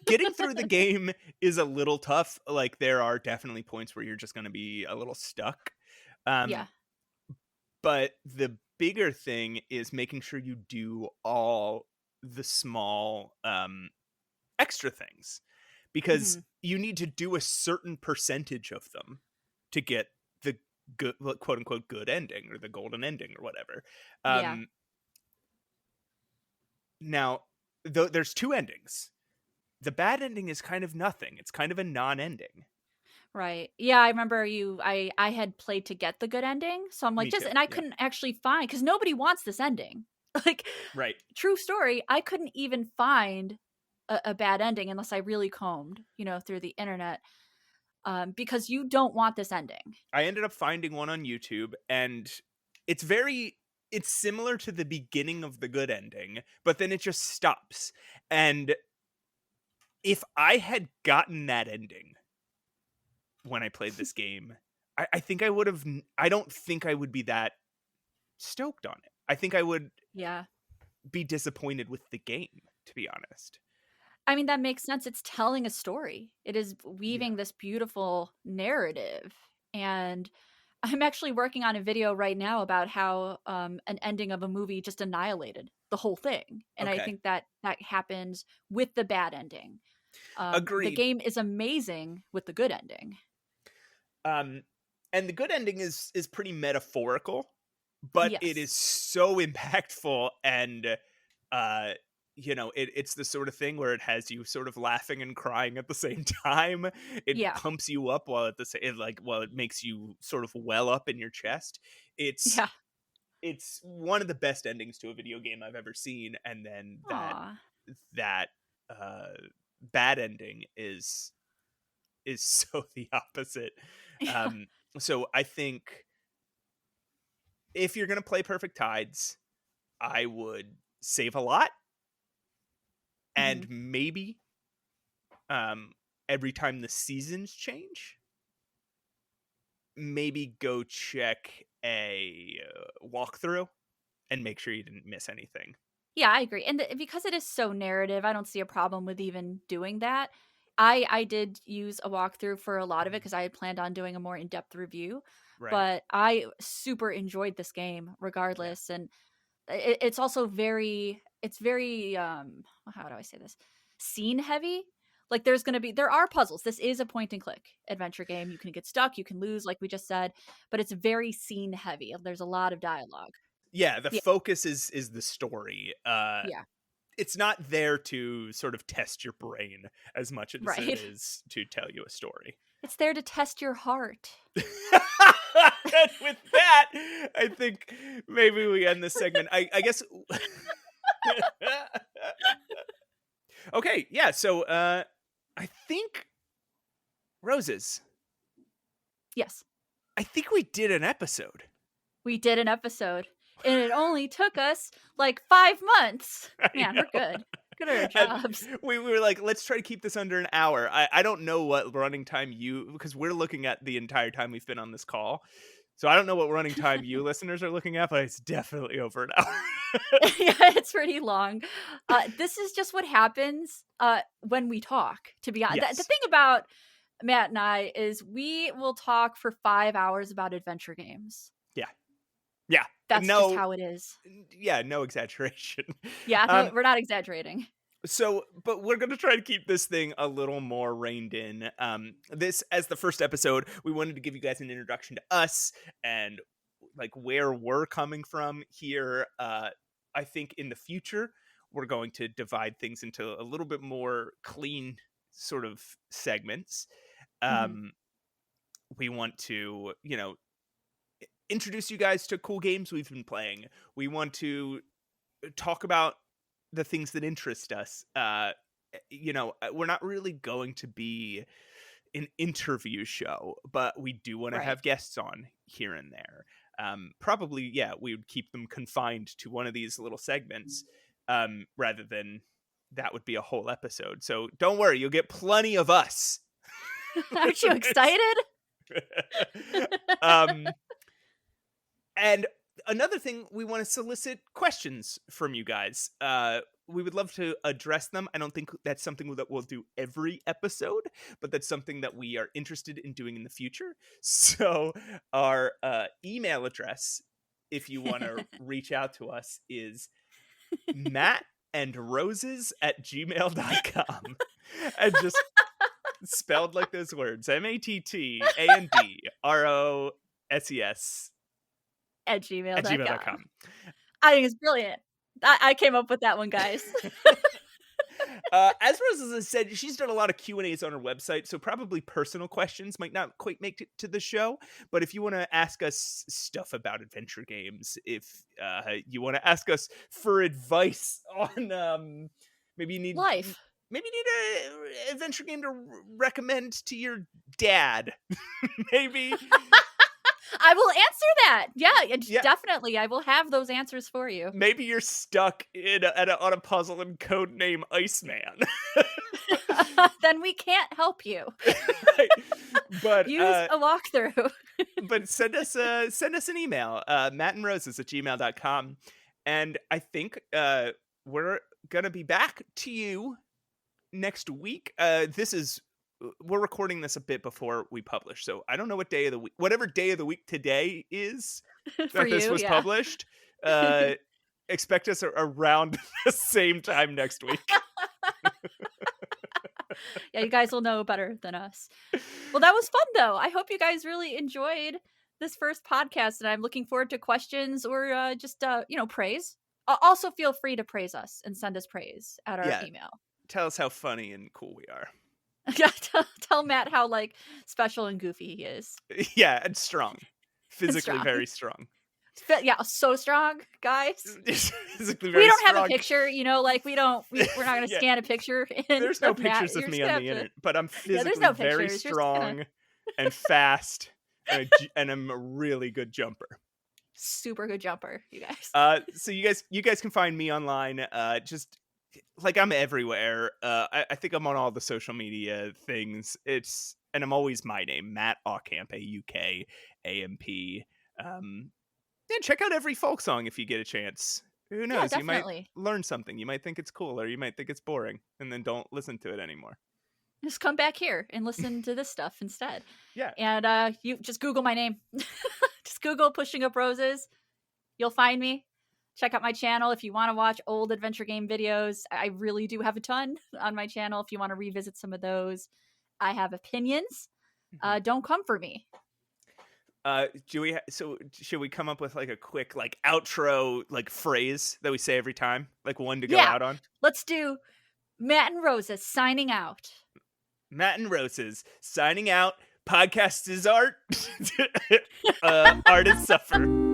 getting through the game is a little tough. Like there are definitely points where you're just going to be a little stuck. Yeah. Um, but the bigger thing is making sure you do all the small extra things because hmm you need to do a certain percentage of them to get the good, quote unquote, good ending or the golden ending or whatever. Yeah. Um, Now, there's two endings. The bad ending is kind of nothing. It's kind of a non-ending. Right. Yeah, I remember I had played to get the good ending. So I'm like Me just too. and I Yeah. couldn't actually find cuz nobody wants this ending. Like Right. true story, I couldn't even find a bad ending unless I really combed, through the internet. Because you don't want this ending. I ended up finding one on YouTube, and it's it's similar to the beginning of the good ending, but then it just stops. And if I had gotten that ending when I played this game, I think I would have. I don't think I would be that stoked on it. I think I would Yeah. be disappointed with the game, to be honest. I mean, that makes sense. It's telling a story. It is Yeah. weaving this beautiful narrative. And I'm actually working on a video right now about how an ending of a movie just annihilated the whole thing. And I Okay. think that happens with the bad ending. The Agreed. game is amazing with the good ending. Um, and the good ending is pretty metaphorical, but it Yes. is so impactful and uh it's the sort of thing where it has you sort of laughing and crying at the same time. It Yeah. pumps you up while at the same like while it makes you sort of well up in your chest. It's Yeah. it's one of the best endings to a video game I've ever seen, and then Aw. that uh bad ending is so the opposite. Yeah. Um, so I think if you're gonna play Perfect Tides, I would save a lot hmm and maybe um every time the seasons change, maybe go check a walkthrough and make sure you didn't miss anything. Yeah, I agree. And because it is so narrative, I don't see a problem with even doing that. I did use a walkthrough for a lot of it because I had planned on doing a more in-depth review, Right. but I super enjoyed this game Yeah. regardless. And it's also it's very how do I say this? Scene heavy. Like there are puzzles. This is a point and click adventure game. You can get stuck, you can lose, like we just said, but it's very scene heavy. There's a lot of dialogue. Yeah, the Yeah, focus is the story. yeah, It's not there to sort of test your brain as much as it right. is to tell you a story. It's there to test your heart. And with that, I think maybe we end this segment. I guess. Okay, yeah. So I think Roses. Yes, I think we did an episode. we did an episode, and it only took us like 5 months. Man, we're good. Good at our jobs. We were like, let's try to keep this under an hour. I don't know what running time because we're looking at the entire time we've been on this call. So I don't know what running time you listeners are looking at, but it's definitely over an hour. Yeah, it's pretty long. This is just what happens when we talk, to be honest. Yes. The thing about Matt and I is we will talk for 5 hours about adventure games. Yeah. That's just how it is. Yeah, no exaggeration. Yeah, no, we're not exaggerating. So, but we're going to try to keep this thing a little more reined in. This, as the first episode, we wanted to give you guys an introduction to us and like where we're coming from here. I think in the future, we're going to divide things into a little bit more clean sort of segments. We want to, introduce you guys to cool games we've been playing. We want to talk about the things that interest us. We're not really going to be an interview show, but we do want to Right. have guests on here and there. Probably, yeah, we would keep them confined to one of these little segments rather than that would be a whole episode. So don't worry, you'll get plenty of us. Aren't you excited? And another thing, we want to solicit questions from you guys. We would love to address them. I don't think that's something that we'll do every episode, but that's something that we are interested in doing in the future. So our email address, if you want to reach out to us, is mattandroses@gmail.com. And just spelled like those words, MATTANDROSES At gmail.com. @gmail.com. I think it's brilliant. I came up with that one, guys. As Roses has said, she's done a lot of Q&As on her website, so probably personal questions might not quite make it to the show. But if you want to ask us stuff about adventure games, if you want to ask us for advice on maybe you need Life. Maybe you need an adventure game to recommend to your dad. Maybe. I will answer that. Yeah, definitely. I will have those answers for you. Maybe you're stuck on a puzzle in codename Iceman. Then we can't help you. Right. But use a walkthrough. But send us an email, mattandroses@gmail.com. And I think we're gonna be back to you next week. We're recording this a bit before we publish, so I don't know what day of the week, whatever day of the week today is that this was published. Expect us around the same time next week. Yeah, you guys will know better than us. Well, that was fun, though. I hope you guys really enjoyed this first podcast, and I'm looking forward to questions or just praise. Also, feel free to praise us and send us praise at our email. Tell us how funny and cool we are. Yeah, tell Matt how special and goofy he is. Yeah, and strong. Physically very strong. Yeah, so strong, guys. Physically very we don't strong. have a picture, we're not going to scan a picture. There's no pictures of me on the internet, but I'm physically very strong and fast, and I'm a really good jumper. Super good jumper, you guys. So you guys can find me online. Just like I'm everywhere. I think I'm on all the social media things. And I'm always my name, Matt Aukamp, AUKAMP. Yeah, check out every folk song if you get a chance. Who Yeah, knows? You might definitely. learn something. You might think it's cool, or you might think it's boring, and then don't listen to it anymore. Just come back here and listen to this stuff instead. Yeah. And you just Google my name. Just Google Pushing Up Roses. You'll find me. Check out my channel if you want to watch old adventure game videos. I really do have a ton on my channel if you want to revisit some of those. I have opinions. Don't come for me. So should we come up with like a quick like outro like phrase that we say every time, like one to go out on? Let's do Matt and Rosa signing out. Matt and Roses signing out. Podcast is art. Artists suffer.